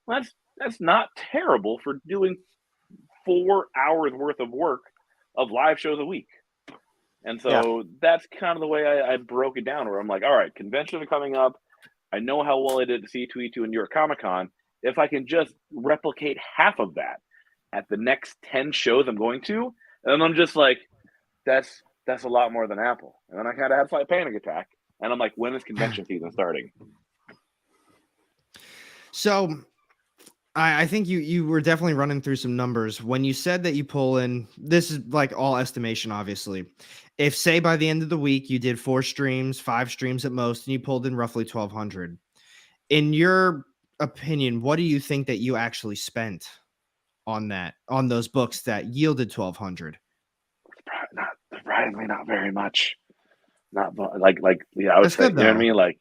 well, that's not terrible for doing 4 hours worth of work of live shows a week. And so that's kind of the way I broke it down, where I'm like, all right, conventions are coming up. I know how well I did at C2E2 and New York Comic Con. If I can just replicate half of that at the next 10 shows I'm going to, and I'm just like, that's a lot more than Apple. And then I kind of had a slight panic attack. And I'm like, when is convention season starting? So I think you were definitely running through some numbers when you said that you pull in. This is all estimation, obviously. If say by the end of the week you did 4 streams, 5 streams at most, and you pulled in roughly 1,200. In your opinion, what do you think that you actually spent on those books that yielded 1,200? Surprisingly, not very much. Not I would say, you know what I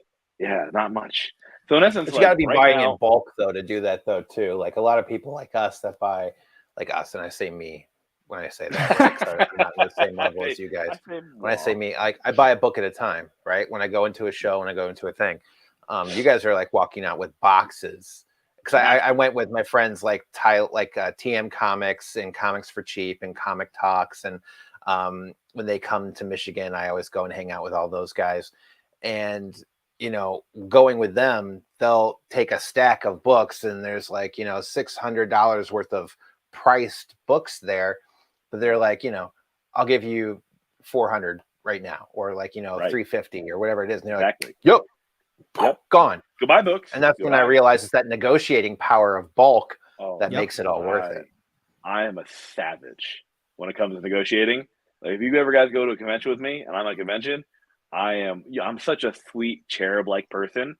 mean? Not much. So in essence, but you got to be buying in bulk though to do that though too. A lot of people like us that buy, us, and I say me when I say that, I'm not in the same level as you guys. When I say me, I buy a book at a time, right? When I go into a show, when I go into a thing, you guys are walking out with boxes. Because I went with my friends TM Comics and Comics for Cheap and Comic Talks, and when they come to Michigan, I always go and hang out with all those guys. And going with them, they'll take a stack of books, and there's $600 worth of priced books there, but they're I'll give you 400 right now, or like, $350 or whatever it is. And they're exactly. Like, yep, gone. Goodbye, books. And that's when I realized it's that negotiating power of bulk that makes it all worth it. I am a savage when it comes to negotiating. Like, if you ever guys go to a convention with me and I'm at a convention, I'm such a sweet cherub-like person.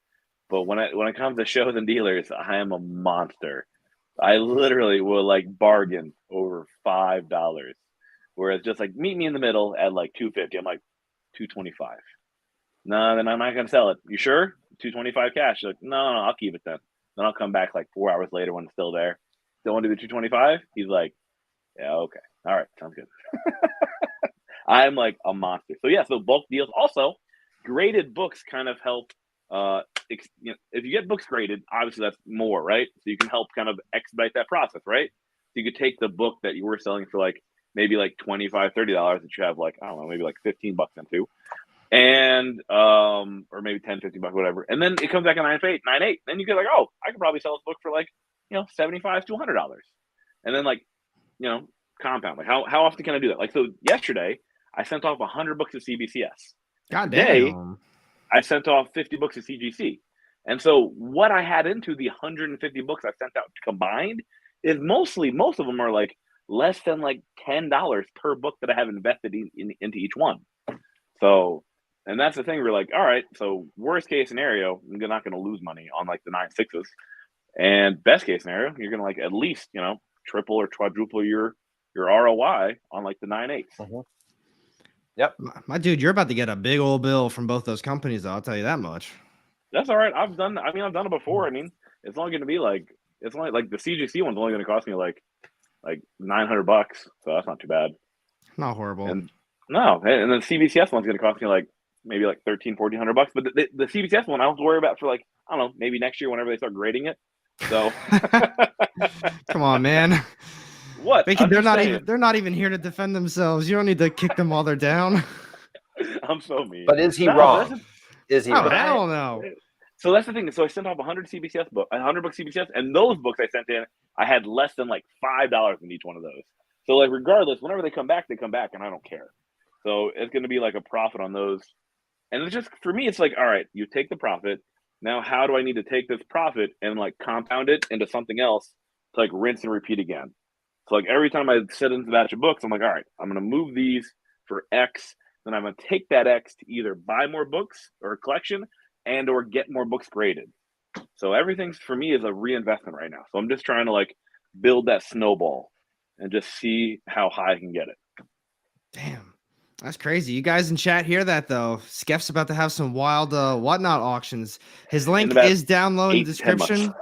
But when it comes to shows and dealers, I am a monster. I literally will like bargain over $5. Whereas just like meet me in the middle at like $250. I'm like $225. No, then I'm not gonna sell it. You sure? $225 cash. Like, no, I'll keep it then. Then I'll come back like 4 hours later when it's still there. Still want to do the $225? He's like, yeah, okay. All right, sounds good. I'm like a monster. So yeah, so bulk deals. Also, graded books kind of help. If you get books graded, obviously that's more, right? So you can help kind of expedite that process, right? So you could take the book that you were selling for like maybe like $25, $30 that you have like, I don't know, maybe like $15 into, and or maybe $10, $15, whatever. And then it comes back at $9.8. Then you get like, oh, I could probably sell this book for like, $75 to $100. And then like, compound. Like how often can I do that? Like, so yesterday I sent off 100 books to CBCS. God Today, damn. I sent off 50 books to CGC. And so what I had into the 150 books I sent out combined is most of them are like less than like $10 per book that I have invested into each one. So, and that's the thing. We're like, all right, so worst case scenario, you're not going to lose money on like the 9.6s. And best case scenario, you're going to like at least, triple or quadruple your ROI on like the 9.8s. Mm-hmm. Yep. My dude, you're about to get a big old bill from both those companies, though, I'll tell you that much. That's all right. I've done it before. I mean, it's only going to be like, it's only like the CGC one's only going to cost me like $900. So that's not too bad. Not horrible. And no, and the CBCS one's going to cost me like maybe like $1,300-1,400. But the CBCS one I don't have to worry about for like, I don't know, maybe next year whenever they start grading it. So come on, man. What? They're not even here to defend themselves. You don't need to kick them while they're down. I'm so mean. But is he wrong? Is he wrong? I don't know. So that's the thing. So I sent off 100 book CBCS, and those books I sent in, I had less than like $5 in each one of those. So like regardless, whenever they come back, and I don't care. So it's going to be like a profit on those. And it's just, for me, it's like, all right, you take the profit. Now, how do I need to take this profit and like compound it into something else to like rinse and repeat again? So like every time I set into a batch of books, I'm like, all right, I'm going to move these for X. Then I'm going to take that X to either buy more books or a collection and or get more books graded. So everything's for me is a reinvestment right now. So I'm just trying to like build that snowball and just see how high I can get it. Damn. That's crazy. You guys in chat hear that though. Skeph's about to have some wild whatnot auctions. His link is down low in the description.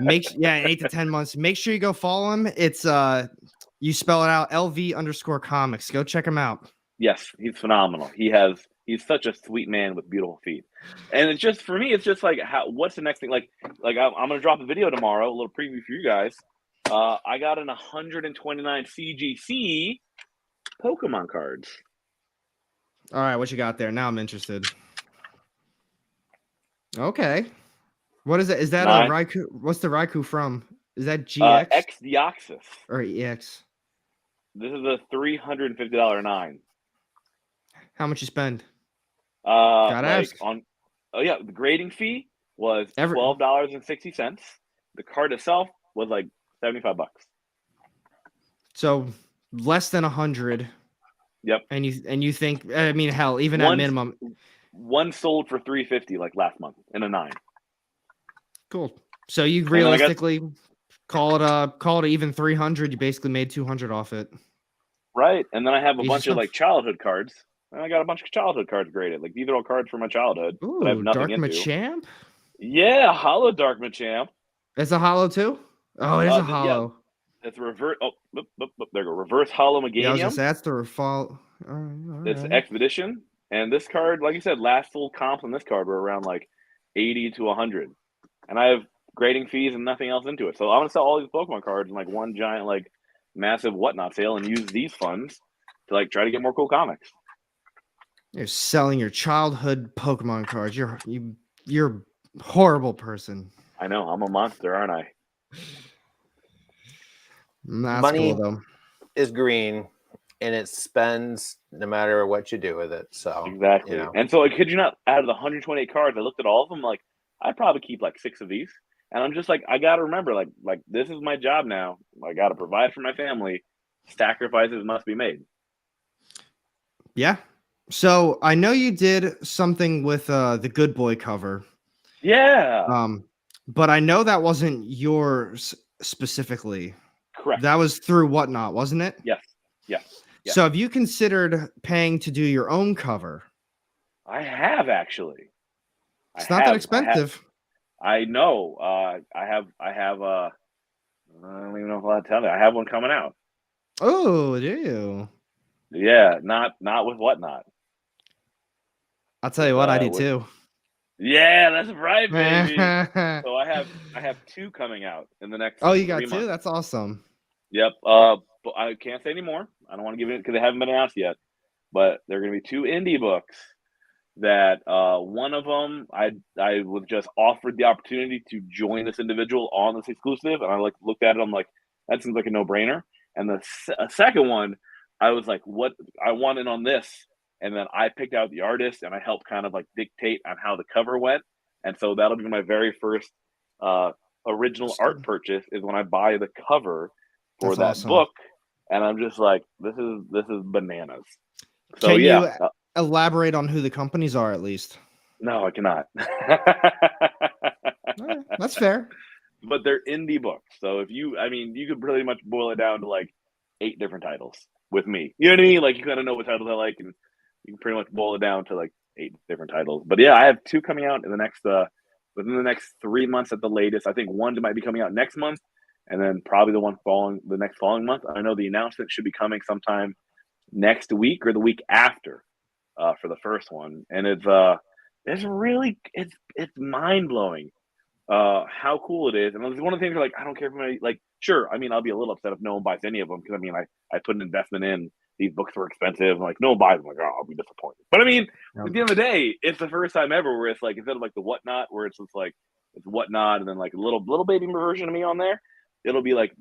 8 to 10 months. Make sure you go follow him. It's you spell it out LV_comics. Go check him out. Yes, he's phenomenal. He's such a sweet man with beautiful feet. And it's just, for me, it's just like, what's the next thing? Like I'm gonna drop a video tomorrow, a little preview for you guys. I got an 129 Cgc Pokemon cards. All right, what you got there? Now I'm interested. Okay. What is that? Is that a Raikou? What's the Raikou from? Is that GX? X Deoxys. Or EX? This is a $350 9. How much you spend? Gotta ask. The grading fee was $12.60. The card itself was like $75. So less than 100. Yep. And you think, I mean, hell, even at minimum, one sold for $350 like last month in a 9. Cool. So you realistically call it even 300. You basically made 200 off it. Right. And then I have a bunch of like childhood cards. And I got a bunch of childhood cards graded. Like these are all cards from my childhood. Ooh, I have nothing Dark Machamp? Yeah, hollow Dark Machamp. It's a hollow too? Oh, it is a hollow. Yeah. It's a reverse. Oh, there you go. Reverse hollow Meganium. Yeah, I was gonna say, that's the fall. All right. It's Expedition. And this card, like you said, last full comps on this card were around like 80 to 100. And I have grading fees and nothing else into it. So I'm gonna sell all these Pokemon cards in like one giant, like massive whatnot sale and use these funds to like try to get more cool comics. You're selling your childhood Pokemon cards. You're a horrible person. I know. I'm a monster, aren't I? That's Money cool, though. is green. and it spends no matter what you do with it. So exactly. You know. And so, like, kid you not, out of the 128 cards, I looked at all of them. Like, I'd probably keep like 6 of these. And I'm just like, I gotta remember, like this is my job now. I gotta provide for my family. Sacrifices must be made. Yeah. So I know you did something with the Good Boy cover. Yeah. But I know that wasn't yours specifically. Correct. That was through Whatnot, wasn't it? Yes. Yes. So have you considered paying to do your own cover? I have actually. It's not that expensive. I know. I have. I don't even know if I'll tell you. I have one coming out. Oh, do you? Yeah, not with Whatnot. I'll tell you what, I do too. Yeah, that's right, baby. So I have 2 coming out in the next. Oh, you got 3 months. 2? That's awesome. Yep. But I can't say anymore. I don't want to give it because they haven't been announced yet. But they're going to be 2 indie books. That one of them I was just offered the opportunity to join this individual on this exclusive, and I like looked at it. I'm like, that seems like a no brainer. And the second one, I was like, what I wanted on this, and then I picked out the artist and I helped kind of like dictate on how the cover went. And so that'll be my very first original art purchase is when I buy the cover for that awesome book, and I'm just like, this is bananas. So Can you elaborate on who the companies are at least? No, I cannot. That's fair. But they're indie books. So you could pretty much boil it down to like 8 different titles with me. You know what I mean? Like you kind of know what titles I like, and you can pretty much boil it down to like 8 different titles. But yeah, I have 2 coming out in the next within the next 3 months at the latest. I think one might be coming out next month, and then probably the next following month. I know the announcement should be coming sometime next week or the week after for the first one, and it's mind blowing how cool it is. And one of the things like I don't care if anybody like. Sure, I mean I'll be a little upset if no one buys any of them because I mean I put an investment in. These books were expensive. Like no one buys them. Like oh, I'll be disappointed. But I mean, at the end of the day, it's the first time ever where it's like instead of like the Whatnot, where it's just like it's Whatnot, and then like a little baby version of me on there. It'll be like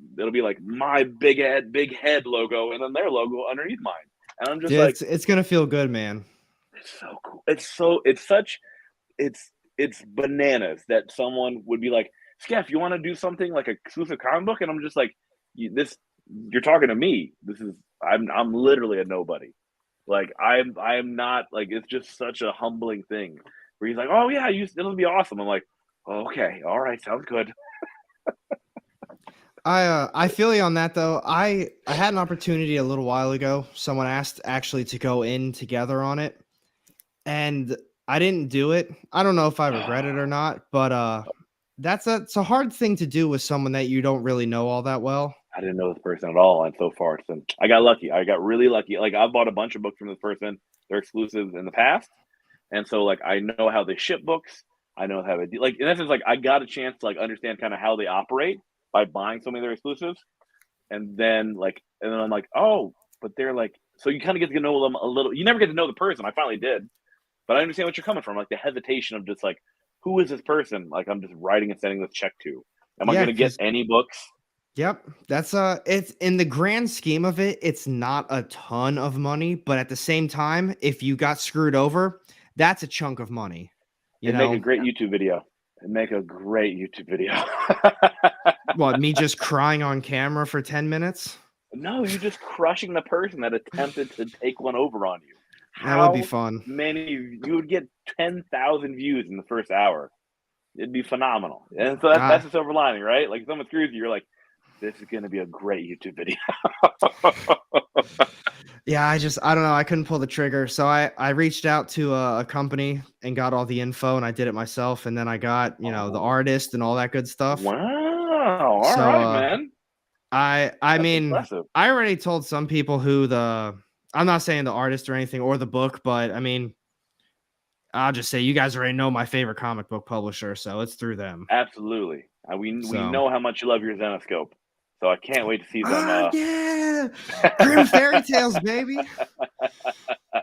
my big head logo, and then their logo underneath mine. And I'm just it's gonna feel good, man. It's so cool. It's bananas that someone would be like, Skeff, you want to do something like an exclusive comic book? And I'm just like, you're talking to me. I'm literally a nobody. Like I'm not like, it's just such a humbling thing where he's like, oh yeah, it'll be awesome. I'm like, oh, okay, all right, sounds good. I feel you on that though. I had an opportunity a little while ago. Someone asked actually to go in together on it, and I didn't do it. I don't know if I regret it or not, but it's a hard thing to do with someone that you don't really know all that well. I didn't know this person at all, and so far, I got lucky. I got really lucky. Like I've bought a bunch of books from this person. They're exclusives in the past, and so like I know how they ship books. I know how they like. In essence, like I got a chance to like understand kind of how they operate by buying so many of their exclusives, and then I'm like, oh, but they're like, so you kind of get to know them a little. You never get to know the person. I finally did, but I understand what you're coming from. Like the hesitation of just like, who is this person? Like I'm just writing and sending this check to. Am I going to get any books? Yep, that's it's in the grand scheme of it, it's not a ton of money, but at the same time, if you got screwed over, that's a chunk of money. Make a great YouTube video. What, me just crying on camera for 10 minutes? No, you're just crushing the person that attempted to take one over on you. That would be fun. You would get 10,000 views in the first hour. It'd be phenomenal. And so that's the silver lining, right? Like if someone screws you, you're like, this is going to be a great YouTube video. Yeah, I don't know. I couldn't pull the trigger. So I reached out to a company and got all the info, and I did it myself. And then I got, the artist and all that good stuff. Wow. All right, man. I mean, impressive. I already told some people who I'm not saying the artist or anything or the book, but I mean, I'll just say you guys already know my favorite comic book publisher, so it's through them. Absolutely. We know how much you love your Zenoscope. So I can't wait to see them. Yeah, Grim Fairy Tales, baby.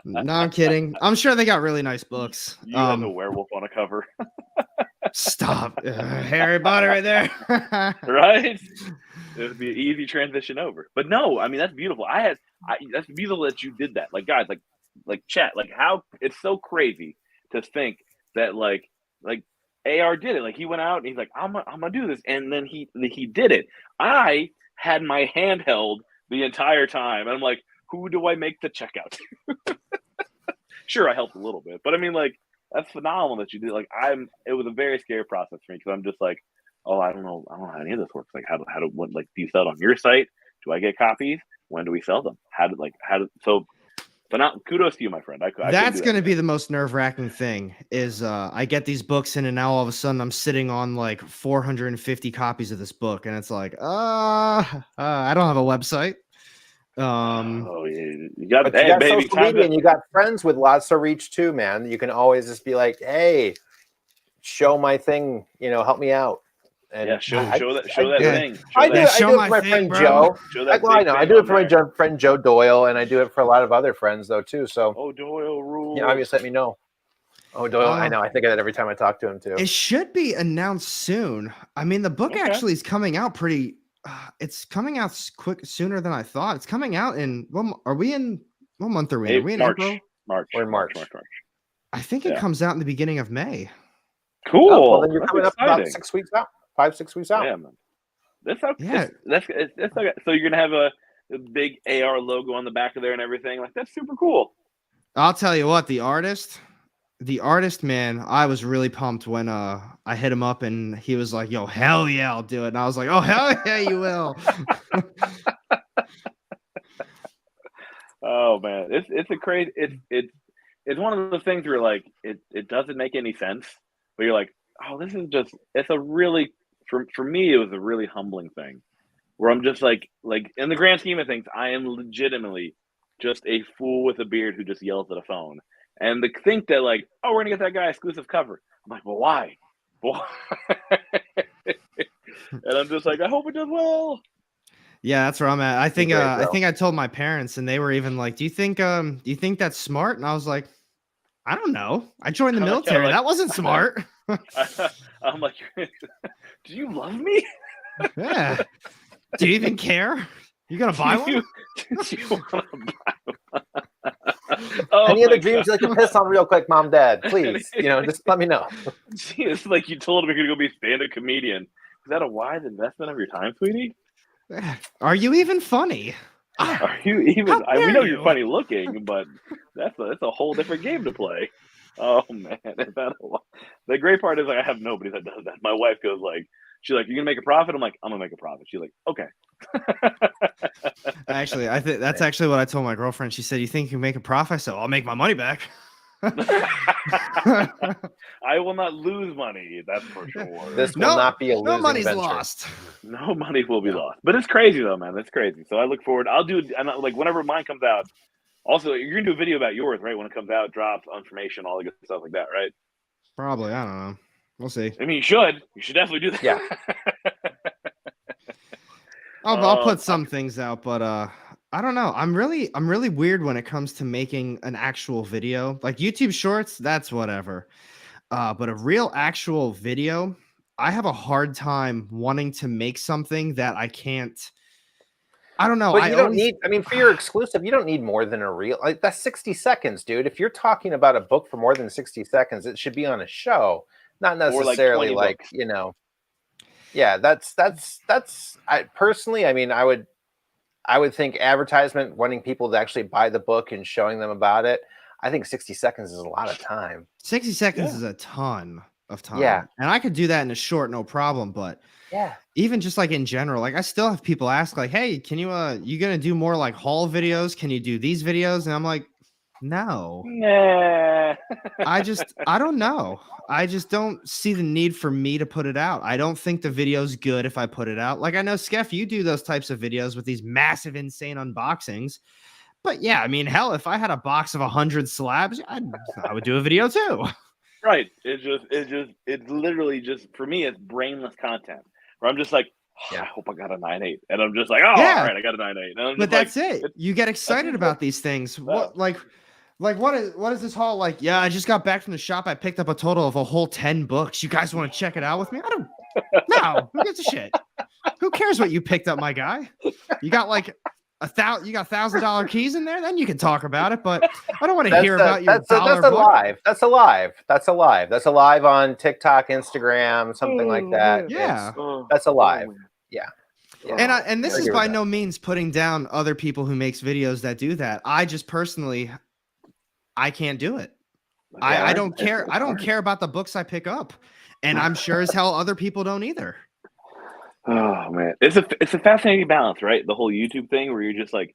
No, I'm kidding. I'm sure they got really nice books. You have a werewolf on a cover. Stop, Harry Potter right there. Right? It would be an easy transition over. But no, I mean that's beautiful. That's beautiful that you did that. Like guys, like chat, like how it's so crazy to think that like AR did it. Like he went out and he's like, I'm gonna do this, and then he did it. I had my hand held the entire time, and I'm like, who do I make the checkout? Sure, I helped a little bit, but I mean, like that's phenomenal that you did. Like it was a very scary process for me because I'm just like, oh, I don't know how any of this works. Like do you sell it on your site? Do I get copies? When do we sell them? Kudos to you, my friend. That's going to be the most nerve-wracking thing is I get these books in and now all of a sudden I'm sitting on like 450 copies of this book and it's like, I don't have a website. You got social media and you got friends with lots of reach too, man. You can always just be like, hey, show my thing, help me out. And show that thing. I do it for my friend Joe. I do it for my friend Joe Doyle, and I do it for a lot of other friends though too. So, Doyle rules. Yeah, obviously let me know. Oh, Doyle, I know. I think of that every time I talk to him too. It should be announced soon. I mean, the book actually is coming out pretty. It's coming out sooner than I thought. It's coming out in. What month are we in? Are we in April? March. We're in March. I think it comes out in the beginning of May. Cool. Oh, well, then you're coming up about 6 weeks out. 5-6 weeks out. Yeah, man. That's so you're gonna have a big AR logo on the back of there and everything. Like that's super cool. I'll tell you what, the artist, man, I was really pumped when I hit him up and he was like, "Yo, hell yeah, I'll do it." And I was like, "Oh, hell yeah, you will." Oh man, it's a crazy. It's one of the things where like it doesn't make any sense, but you're like, oh, this is just. It's a really for me, it was a really humbling thing, where I'm just like in the grand scheme of things, I am legitimately just a fool with a beard who just yells at a phone. And to think that like, oh, we're gonna get that guy exclusive cover. I'm like, well, why? And I'm just like, I hope it does well. Yeah, that's where I'm at. I think I told my parents, and they were even like, "Do you think that's smart?" And I was like, "I don't know. I joined the military. That wasn't smart." I'm like, do you love me? Yeah. Do you even care? You gonna buy one? Do you want to buy one? Any other dreams you like to piss on real quick, Mom, Dad? Please, just let me know. Gee, it's like you told him you're gonna go be a stand-up comedian. Is that a wise investment of your time, sweetie? Are you even funny? Are you even? We know you're funny looking, but that's a whole different game to play. Oh man, the great part is like I have nobody that does that. My wife goes like, she's like, "You gonna make a profit?" I'm like, "I'm gonna make a profit." She's like, "Okay." Actually, I think that's actually what I told my girlfriend. She said, "You think you can make a profit?" I said, "I'll make my money back." I will not lose money. That's for sure. This will not be a losing money's venture. Lost. No money will be lost. But it's crazy though, man. It's crazy. So I look forward. I'll do it. And like whenever mine comes out. Also, you're gonna do a video about yours, right? When it comes out, drops, information, all the good stuff like that, right? Probably. I don't know. We'll see. I mean, you should. You should definitely do that. Yeah. I'll put some things out, but I don't know. I'm really weird when it comes to making an actual video. Like YouTube Shorts, that's whatever. But a real actual video, I have a hard time wanting to make something that I can't. I don't know. But you don't need. I mean, for your exclusive, you don't need more than a reel. Like that's 60 seconds, dude. If you're talking about a book for more than 60 seconds, it should be on a show, not necessarily like Yeah, that's. I personally, I mean, I would think advertisement, wanting people to actually buy the book and showing them about it. I think 60 seconds is a lot of time. 60 seconds is a ton of time. Yeah, and I could do that in a short, no problem. But yeah, even just like in general, like I still have people ask like, "Hey, can you gonna do more like haul videos? Can you do these videos?" And I'm like, no. Nah. I don't know. I just don't see the need for me to put it out. I don't think the video's good if I put it out. Like I know, Skeff, you do those types of videos with these massive, insane unboxings. But yeah, I mean, hell, if I had a box of 100 slabs, I would do a video too. Right. It's literally just, for me, it's brainless content where I'm just like, I hope I got a 9.8. And I'm just like, all right, I got a 9.8. But that's it. You get excited about these things. What, like what is this haul like? Yeah, I just got back from the shop. I picked up a total of a whole 10 books. You guys want to check it out with me? I don't know. Who gives a shit? Who cares what you picked up, my guy? You got like $1,000 keys in there, then you can talk about it. But I don't want to hear about your dollar book. Live. That's a live. That's a live on TikTok, Instagram, something like that. Yeah, that's a live. Yeah. And this is by no means putting down other people who makes videos that do that. I just personally, I can't do it. I don't care. I don't care about the books I pick up, and I'm sure as hell other people don't either. Oh man, it's a fascinating balance, right? The whole YouTube thing where you're just like,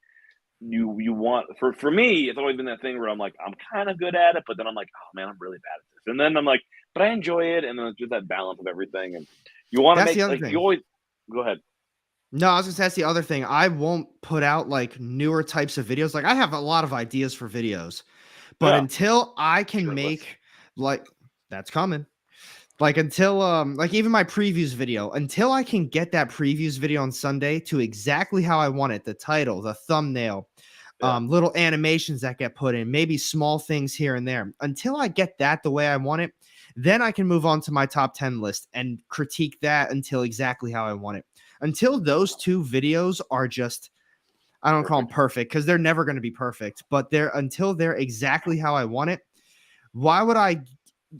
you want for me, it's always been that thing where I'm like, I'm kind of good at it, but then I'm like, oh man, I'm really bad at this, and then I'm like, but I enjoy it, and then it's just that balance of everything, and you want to make like you always go ahead. No, I was gonna say that's the other thing. I won't put out like newer types of videos. Like I have a lot of ideas for videos, but until I can make like that's coming. Like until like even my previews video, until I can get that previews video on Sunday to exactly how I want it, the title, the thumbnail, little animations that get put in, maybe small things here and there. Until I get that the way I want it, then I can move on to my top 10 list and critique that until exactly how I want it. Until those two videos are just, I don't call them perfect because they're never going to be perfect, but until they're exactly how I want it. Why would I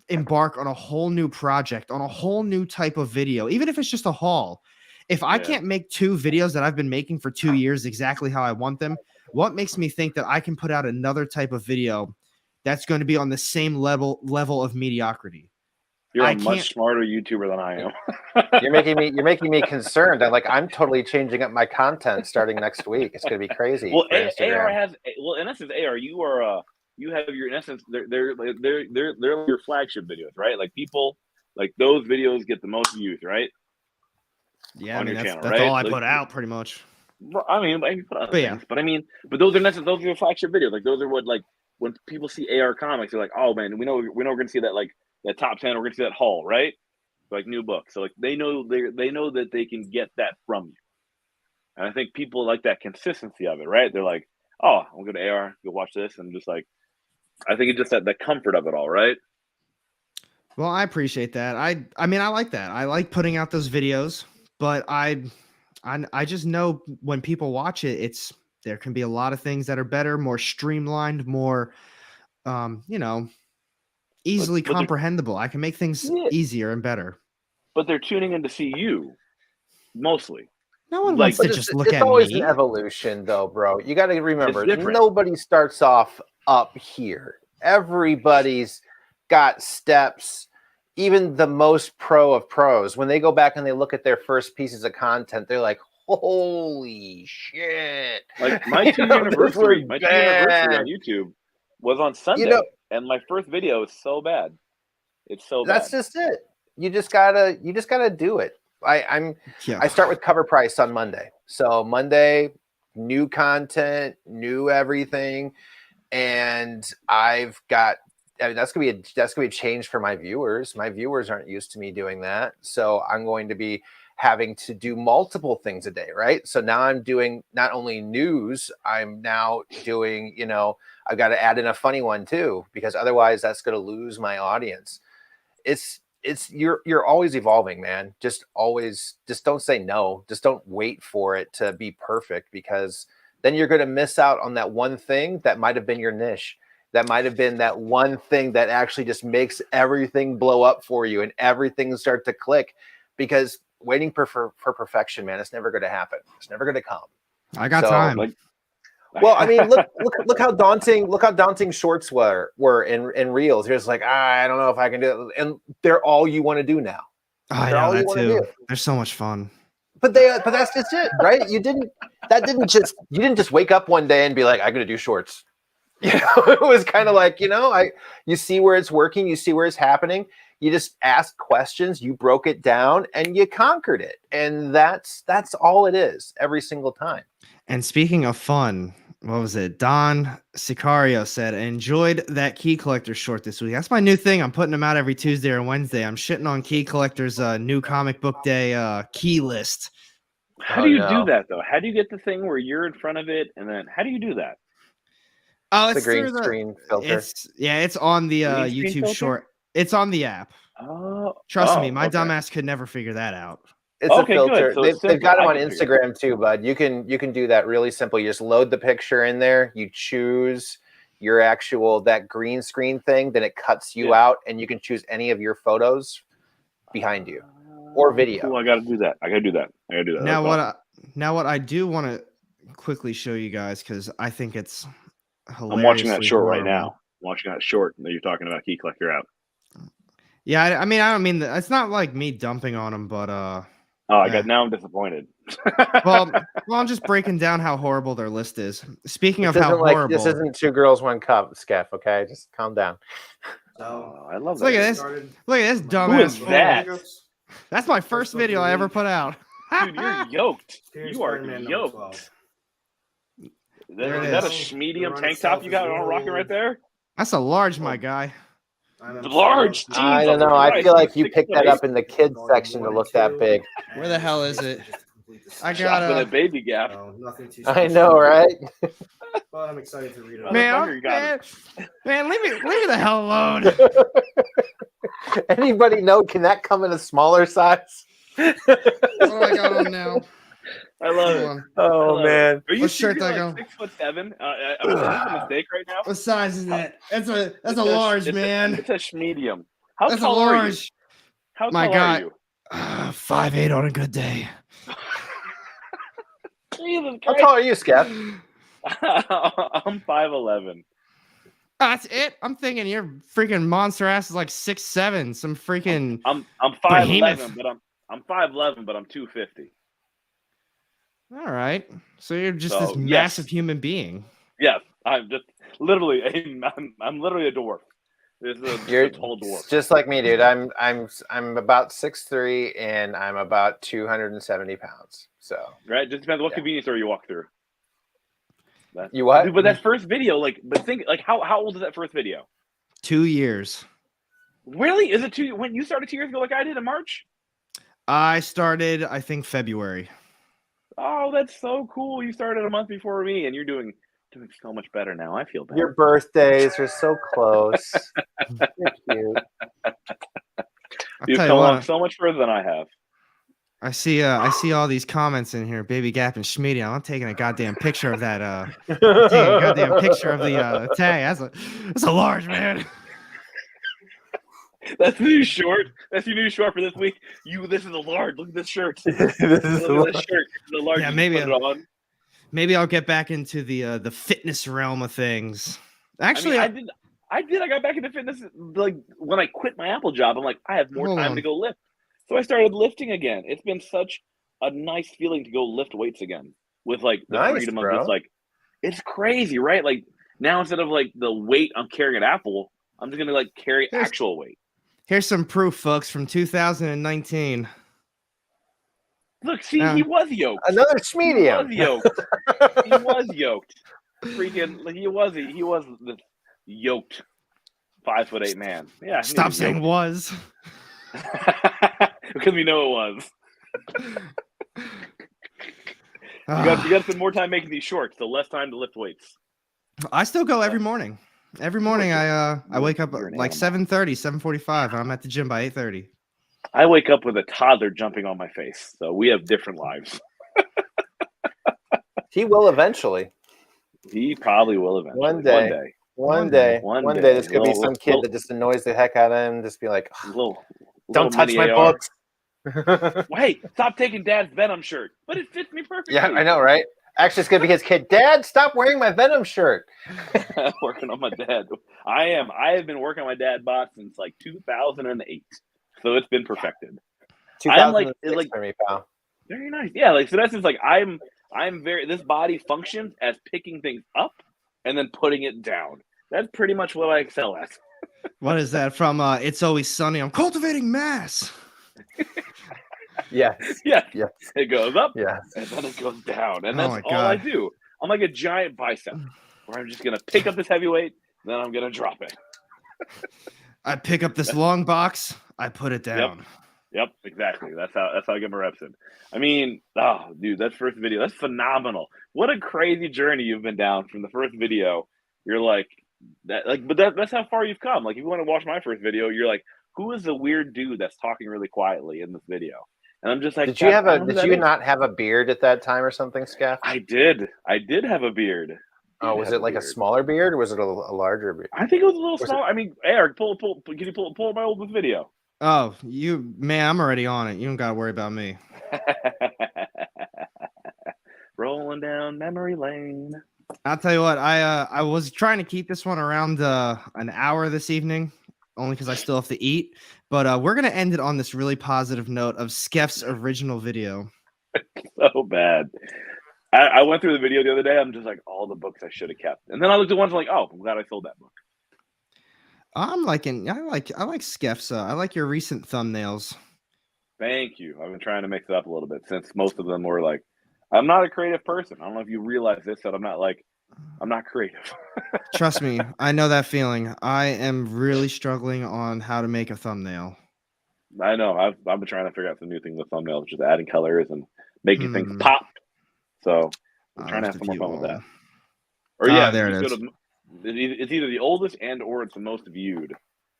embark on a whole new project, on a whole new type of video, even if it's just a haul? If I can't make two videos that I've been making for 2 years exactly how I want them, what makes me think that I can put out another type of video that's going to be on the same level of mediocrity? You're a much smarter YouTuber than I am. You're making me concerned. I'm totally changing up my content starting next week. It's going to be crazy. Well, AR has in essence, AR, you are you have your, in essence, they're your flagship videos, right? Like people, like those videos get the most views, right? Yeah, on your channel, that's right? All I put out, pretty much. I mean, I put out things, but I mean, but those are your flagship videos. Like those are what, like when people see AR comics, they're like, oh man, we know we're gonna see that, like that top 10, we're gonna see that haul, right? Like new books. So like they know that they can get that from you, and I think people like that consistency of it, right? They're like, oh, I'm gonna go to AR, go watch this, and just like. I think it's just that the comfort of it all, right? Well, I appreciate that. I mean, I like that. I like putting out those videos, but I just know when people watch it, there can be a lot of things that are better, more streamlined, more, easily comprehensible. I can make things easier and better. But they're tuning in to see you, mostly. No one wants to just look at me. It's always an evolution, though, bro. You got to remember, nobody starts off up here. Everybody's got steps. Even the most pro of pros, when they go back and they look at their first pieces of content, they're like, holy shit. Like my 2 anniversary on YouTube was on Sunday, and my first video is so bad. It's so bad. That's just it. You just gotta do it. I start with cover price on Monday. So Monday, new content, new everything. And that's gonna be a change for my viewers. My viewers aren't used to me doing that. So I'm going to be having to do multiple things a day, right? So now I'm doing not only news, I'm now doing, I've got to add in a funny one too, because otherwise that's going to lose my audience. You're always evolving, man. Just don't say no. Just don't wait for it to be perfect, because then you're going to miss out on that one thing that might have been your niche. That might have been that one thing that actually just makes everything blow up for you and everything start to click, because waiting for perfection, man, it's never going to happen. It's never going to come. I got time. Well, I mean, look how daunting shorts were in reels. You're just like, I don't know if I can do it. And they're all you want to do now. I know that too. They're so much fun. But that's just it, right? You didn't just wake up one day and be like, I'm going to do shorts. It was kind of like, you see where it's working, you see where it's happening. You just asked questions, you broke it down, and you conquered it. And that's all it is every single time. And speaking of fun, what was it? Don Sicario said, enjoyed that Key Collector short this week. That's my new thing. I'm putting them out every Tuesday or Wednesday. I'm shitting on Key Collector's new comic book day key list. How do you do that, though? How do you get the thing where you're in front of it? And then how do you do that? Oh, it's the green screen filter. It's on the YouTube short. It's on the app. Oh, trust me, my dumbass could never figure that out. It's okay, a filter. good. So They've got them on Instagram too, bud. You can do that really simple. You just load the picture in there. You choose your actual that green screen thing. Then it cuts you out, and you can choose any of your photos behind you or video. Cool. I got to do that. Now what I do want to quickly show you guys, because I think it's hilarious. I'm watching that short right now. I'm watching that short that you're talking about. Key Collector out. Yeah, I mean it's not like me dumping on them, but now I'm disappointed. well, I'm just breaking down how horrible their list is. Speaking of how horrible, this isn't 2 Girls 1 Cup, Skeff. Okay, just calm down. I love that. Look at this. Look at this dumbass. Who is that? That's my first video I ever put out. Dude, you're yoked. You are yoked. Is that a medium tank top you got on rocking right there? That's a large, my guy. Large. Jeez, I don't know. I feel like you picked that up in the kids section to look that big. Where the hell is it? I got a baby gap. I know, right? But I'm excited to read it. Man, leave me the hell alone. Anybody know? Can that come in a smaller size? What do I got on now? I love it. Oh man! Are you what shirt like go? 6'7"? I'm a mistake right now. What size is that? That's a large, man. It's a medium. How that's tall a large. Are you? How my tall God. are you? 5'8" on a good day. Jesus How tall are you, Skeff? I'm 5'11". That's it. I'm thinking your freaking monster ass is like 6'7". Some freaking. I'm 5'11", but I'm 5'11", but I'm 250. All right, so you're just this massive human being. Yes, I'm just literally. I'm literally a dwarf. You're a tall dwarf, just like me, dude. I'm about 6'3", and I'm about 270 pounds. So right, just depends what convenience store you walk through. You what? Dude, but that first video, but think how old is that first video? 2 years. Really? Is it 2? When you started 2 years ago, like I did in March? I started, I think, February. Oh, that's so cool! You started a month before me, and you're doing so much better now. I feel better. Your birthdays are so close. You're cute. You've come along so much further than I have. I see all these comments in here, Baby Gap and Schmeedy. I'm taking a goddamn picture of that. Taking a goddamn picture of the tag. That's a large, man. That's the new short. That's your new short for this week. This is a large. Look at this shirt. This is this shirt. The large. Yeah, maybe I'll get back into the fitness realm of things. Actually, I did. I got back into fitness like when I quit my Apple job. I'm like, I have more time to go lift, so I started lifting again. It's been such a nice feeling to go lift weights again with like the freedom of just like, it's crazy, right? Like now instead of like the weight I'm carrying at Apple, I'm just gonna like carry actual weight. Here's some proof, folks, from 2019. Look, see, he was yoked. Another Schmedium. He was yoked. He was yoked. Freaking, he was the yoked 5'8" man. Yeah. Stop saying was. Because we know it was. You got to spend more time making these shorts, so less time to lift weights. I still go every morning. Every morning I wake up like 7:30, 7:45. I'm at the gym by 8:30. I wake up with a toddler jumping on my face, so we have different lives. He will eventually. He probably will eventually. One day. There's gonna be some kid that just annoys the heck out of him. Just be like, "Don't touch my books." Hey, stop taking Dad's Venom shirt. But it fits me perfectly. Yeah, I know, right? Actually, it's gonna be his kid. Dad, stop wearing my Venom shirt. Working on my dad. I have been working on my dad box since like 2008, so it's been perfected. I'm like for me, pal. Very nice. Yeah, like so that's just like I'm very. This body functions as picking things up and then putting it down. That's pretty much what I excel at. What is that from? It's Always Sunny. I'm cultivating mass. Yes. It goes up, and then it goes down, and that's all I do. I'm like a giant bicep, where I'm just gonna pick up this heavy weight, then I'm gonna drop it. I pick up this long box, I put it down. Yep, exactly. That's how I get my reps in. I mean, oh, dude, that first video, that's phenomenal. What a crazy journey you've been down from the first video. You're like that, but that's how far you've come. Like, if you want to watch my first video, you're like, who is the weird dude that's talking really quietly in this video? And I'm just like, did you not have a beard at that time or something, Scaff? I did have a beard. Oh, was it like a smaller beard or was it a larger beard? I think it was a little small. I mean, Eric, can you pull my old video? Oh, man, I'm already on it. You don't gotta worry about me. Rolling down memory lane. I'll tell you what, I was trying to keep this one around an hour this evening, only because I still have to eat. But we're gonna end it on this really positive note of Skeff's original video. So bad. I went through the video the other day. I'm just like, all the books I should have kept, and then I looked at ones like, oh, I'm glad I sold that book. I like Skeff's. I like your recent thumbnails. Thank you. I've been trying to mix it up a little bit since most of them were like, I'm not a creative person. I don't know if you realize this, that I'm not creative. Trust me, I know that feeling. I am really struggling on how to make a thumbnail. I know. I've been trying to figure out some new things with thumbnails, just adding colors and making things pop. So I'm trying to have some more fun with that. Or there it is. It's either the oldest or it's the most viewed.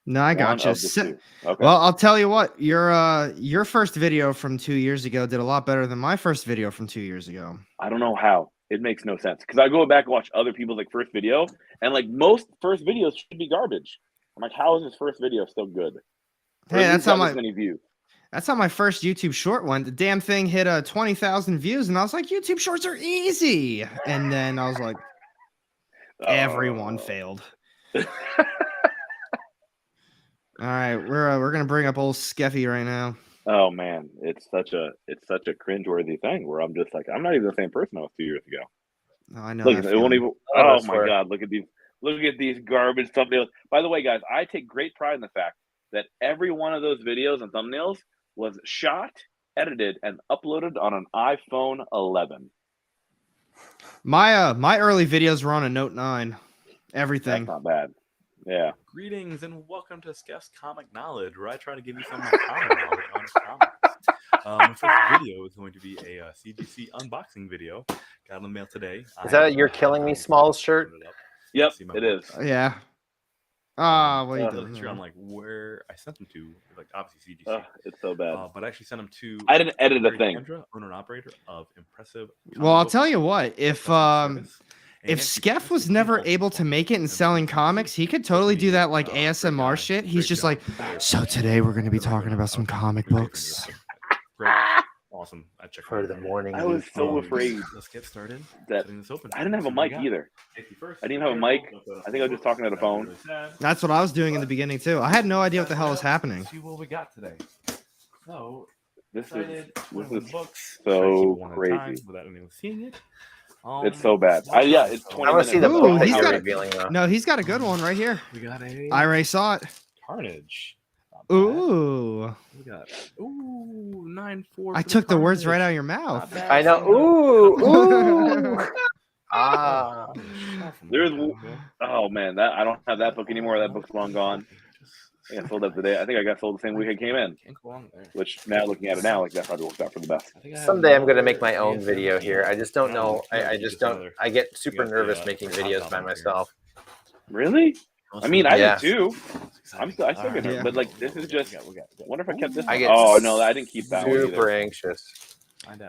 No, I got you. Okay. Well, I'll tell you what. Your first video from 2 years ago did a lot better than my first video from 2 years ago. I don't know how. It makes no sense because I go back and watch other people's first video, and most first videos should be garbage. I'm like, how is this first video still good? Hey, that's how my first YouTube short went. The damn thing hit 20,000 views, and I was like, YouTube shorts are easy. And then I was like, everyone failed. All right, we're gonna bring up old Skeffy right now. Oh man, it's such a cringeworthy thing where I'm just like, I'm not even the same person I was 2 years ago. No, I know. Look, it won't even. Oh my god, look at these garbage thumbnails. By the way, guys, I take great pride in the fact that every one of those videos and thumbnails was shot, edited, and uploaded on an iPhone 11. My early videos were on a Note 9. Everything. That's not bad. Yeah. Greetings and welcome to Skeff's Comic Knowledge, where I try to give you some of my comic knowledge on comics. My first video is going to be a CGC unboxing video. Got in the mail today. Is that your Killing Me Smalls shirt? Yep, it is. Yeah. What are you doing? Sure, I'm like, where I sent them to, obviously CGC. It's so bad. But I actually sent them to. I didn't edit a thing. Owner and operator of impressive. Well, I'll tell you what. If Skeff was never able to make it in selling comics, he could totally do that ASMR shit. He's just like, so today we're going to be talking about some comic books. Great. Awesome. I checked for the morning. I was so afraid. Let's get started. That I didn't have a mic either. I didn't even have a mic. I think I was just talking to the phone. That's what I was doing in the beginning too. I had no idea what the hell was happening. See what we got today. So this is so crazy. Without anyone seeing it. It's so bad. It's 20 minutes. I want to see the book that you're revealing though. No, he's got a good one right here. We got a. I already saw it. Carnage. Ooh. We got 9-4. I took the words right out of your mouth. I know. Ooh. There's. Oh man, I don't have that book anymore. That book's long gone. I got sold up today. I think I got sold the same week it came in. Which now looking at it now, that probably worked out for the best. Someday I'm gonna make my own video here. I just don't know. I just don't. I get super nervous making videos by myself. Really? I mean, I do too. I still get nervous, but this is just. Wonder if I kept this. Oh no, I didn't keep that one either. Super anxious.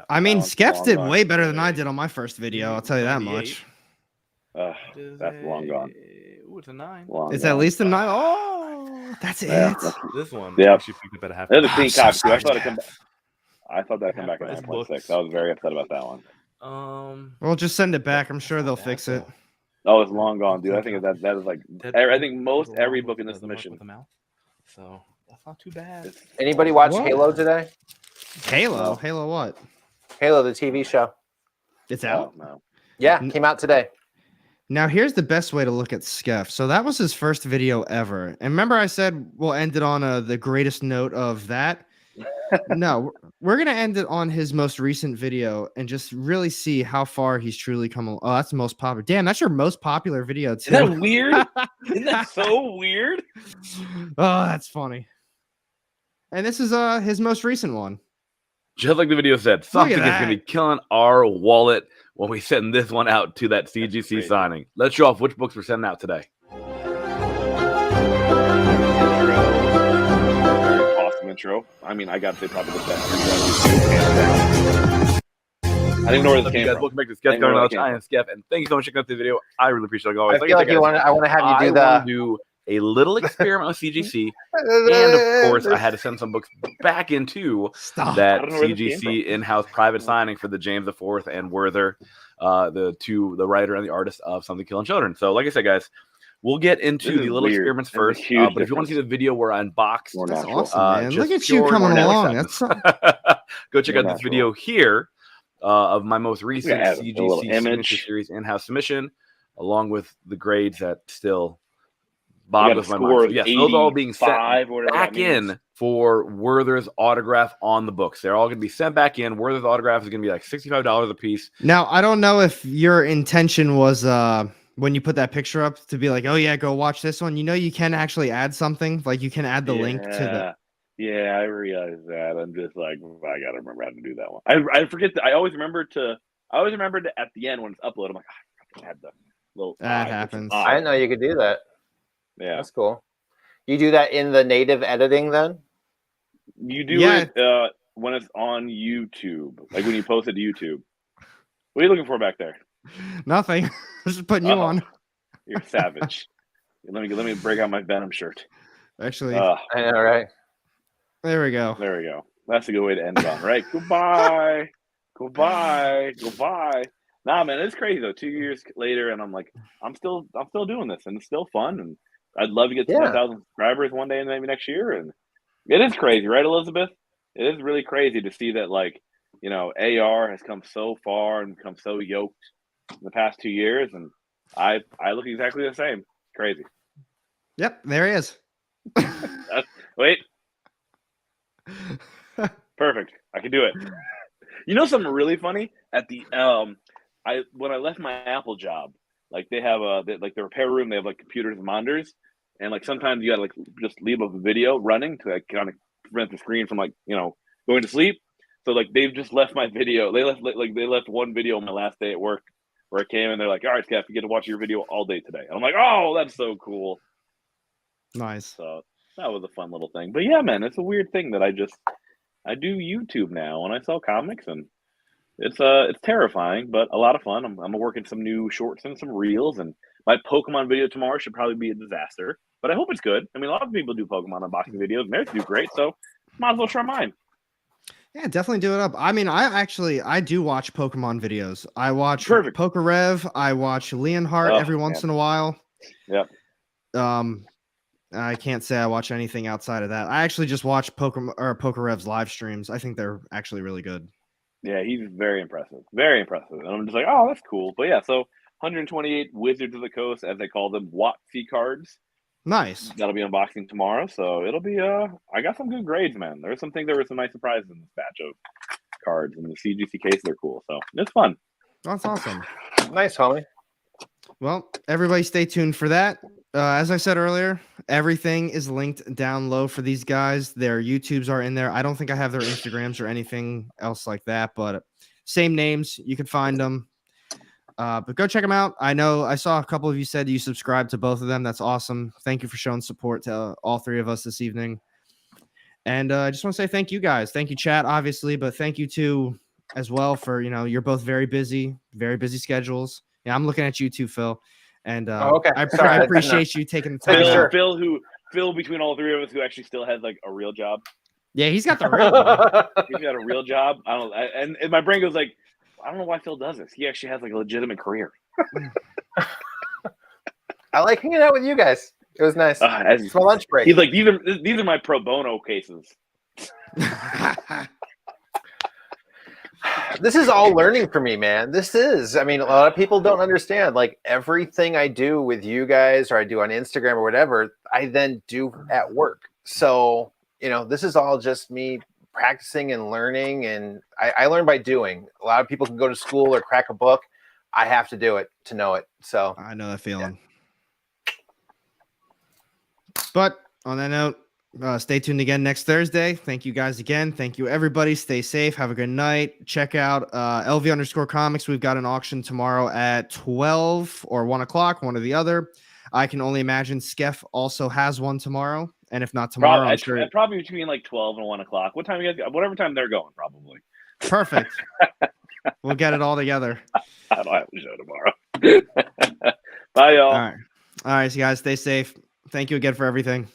I mean, Skeff did way better than I did on my first video. I'll tell you that much. That's long gone. It's a 9. It's at least a 9. Oh, that's it. This one. Yeah. There's a clean copy too. I thought that'd come back at 9.6. I was very upset about that one. We'll just send it back. I'm sure they'll fix it. Oh, it's long gone, dude. I think that is I think most every book in this submission. So that's not too bad. Anybody watch Halo today? Halo? Halo what? Halo, the TV show. It's out? No. Yeah, came out today. Now, here's the best way to look at Skeff. So that was his first video ever. And remember I said we'll end it on the greatest note of that? No, we're going to end it on his most recent video and just really see how far he's truly come along. Oh, that's the most popular. Damn, that's your most popular video, too. Isn't that weird? Isn't that so weird? Oh, that's funny. And this is his most recent one. Just like the video said, something is going to be killing our wallet when we send this one out to that CGC signing. Let's show off which books we're sending out today. Awesome. intro. I mean, I got to say probably the best. I didn't know where this came from. Welcome back to Skep's Comic Knowledge. I am Skep, and thank you so much for checking out the video. I really appreciate it. Always. I feel like I want to have you do I want to do a little experiment with CGC, and of course, I had to send some books back into that CGC in-house private signing for the James IV and Werther, the writer and the artist of Something Killing Children. So, like I said, guys, we'll get into the little experiments first. But if you want to see the video where I unbox, that's awesome, man. Look at you coming along. That's go check out this video here of my most recent CGC signature series in-house submission, along with the grades that still boggles my mind. So yes, those all being sent back in for Werther's autograph on the books. They're all going to be sent back in. Werther's autograph is going to be like $65 a piece. Now, I don't know if your intention was when you put that picture up to be like, oh yeah, go watch this one. You know, you can actually add something. Like you can add the link to the. Yeah, I realize that. I'm just like, I gotta remember how to do that one. I forget that. I always remember to at the end when it's uploaded. I'm like, I had the little. That happens. I didn't know you could do that. Yeah, that's cool. You do that in the native editing, then? You do it when it's on YouTube, like when you post it to YouTube. What are you looking for back there? Nothing. Just putting you on. You're savage. Let me break out my Venom shirt. Actually, I know, right? There we go. There we go. That's a good way to end it on, right? Goodbye. Goodbye. Nah, man, it's crazy though. 2 years later, and I'm like, I'm still doing this, and it's still fun, and I'd love to get to 10,000 subscribers one day, and maybe next year. And it is crazy, right, Elizabeth? It is really crazy to see that, like, you know, AR has come so far and become so yoked in the past 2 years, and I look exactly the same. Crazy. Yep, there he is. Wait. Perfect. I can do it. You know something really funny? At the when I left my Apple job, like they have like the repair room, they have like computers and monitors, and like sometimes you gotta like just leave a video running to like kind of prevent the screen from like, you know, going to sleep. So like they've just left my video. They left one video on my last day at work where I came and they're like, all right, Steph, you get to watch your video all day today. And I'm like, oh, that's so cool. Nice. So that was a fun little thing. But yeah, man, it's a weird thing that I do YouTube now and I sell comics, and it's terrifying, but a lot of fun. I'm working some new shorts and some reels, and my Pokemon video tomorrow should probably be a disaster, but I hope it's good. I mean, a lot of people do Pokemon unboxing videos, and theirs do great, so might as well try mine. Yeah, definitely do it up. I mean, I do watch Pokemon videos. I watch Pokerev. I watch Leonhardt every once in a while. Yep. I can't say I watch anything outside of that. I actually just watch Pokerev's live streams. I think they're actually really good. Yeah, he's very impressive. Very impressive. And I'm just like, oh, that's cool. But yeah, so 128 Wizards of the Coast, as they call them, WotC cards. Nice. That'll be unboxing tomorrow. So it'll be I got some good grades, man. There were some nice surprises in this batch of cards, and the CGC cases are cool. So it's fun. That's awesome. Nice, homie. Well, everybody stay tuned for that. As I said earlier, everything is linked down low for these guys. Their YouTubes are in there. I don't think I have their Instagrams or anything else like that, but same names. You can find them. But go check them out. I know I saw a couple of you said you subscribed to both of them. That's awesome. Thank you for showing support to all three of us this evening. And I just want to say thank you guys. Thank you, chat, obviously, but thank you too as well for, you know, you're both very busy schedules. Yeah, I'm looking at you too, Phil. And okay. I appreciate you taking the time. Phil, between all three of us, who actually still has like a real job. Yeah, he's got the real job. He's got a real job. And my brain goes like, I don't know why Phil does this. He actually has like a legitimate career. I like hanging out with you guys. It was nice. It's my lunch break. He's like, these are my pro bono cases. This is all learning for me, man. I mean, a lot of people don't understand. Like everything I do with you guys or I do on Instagram or whatever, I then do at work. So, you know, this is all just me practicing and learning. And I learn by doing. A lot of people can go to school or crack a book. I have to do it to know it. So I know that feeling. Yeah. But on that note, stay tuned again next Thursday. Thank you guys again. Thank you, everybody. Stay safe. Have a good night. Check out LV_comics. We've got an auction tomorrow at 12 or 1 o'clock, one or the other. I can only imagine Skef also has one tomorrow. and if not tomorrow, I'm sure probably between like 12 and 1 o'clock. What time you guys got? Whatever time they're going, probably. Perfect. We'll get it all together. I don't have a show tomorrow. Bye, y'all. All right, so guys, stay safe. Thank you again for everything.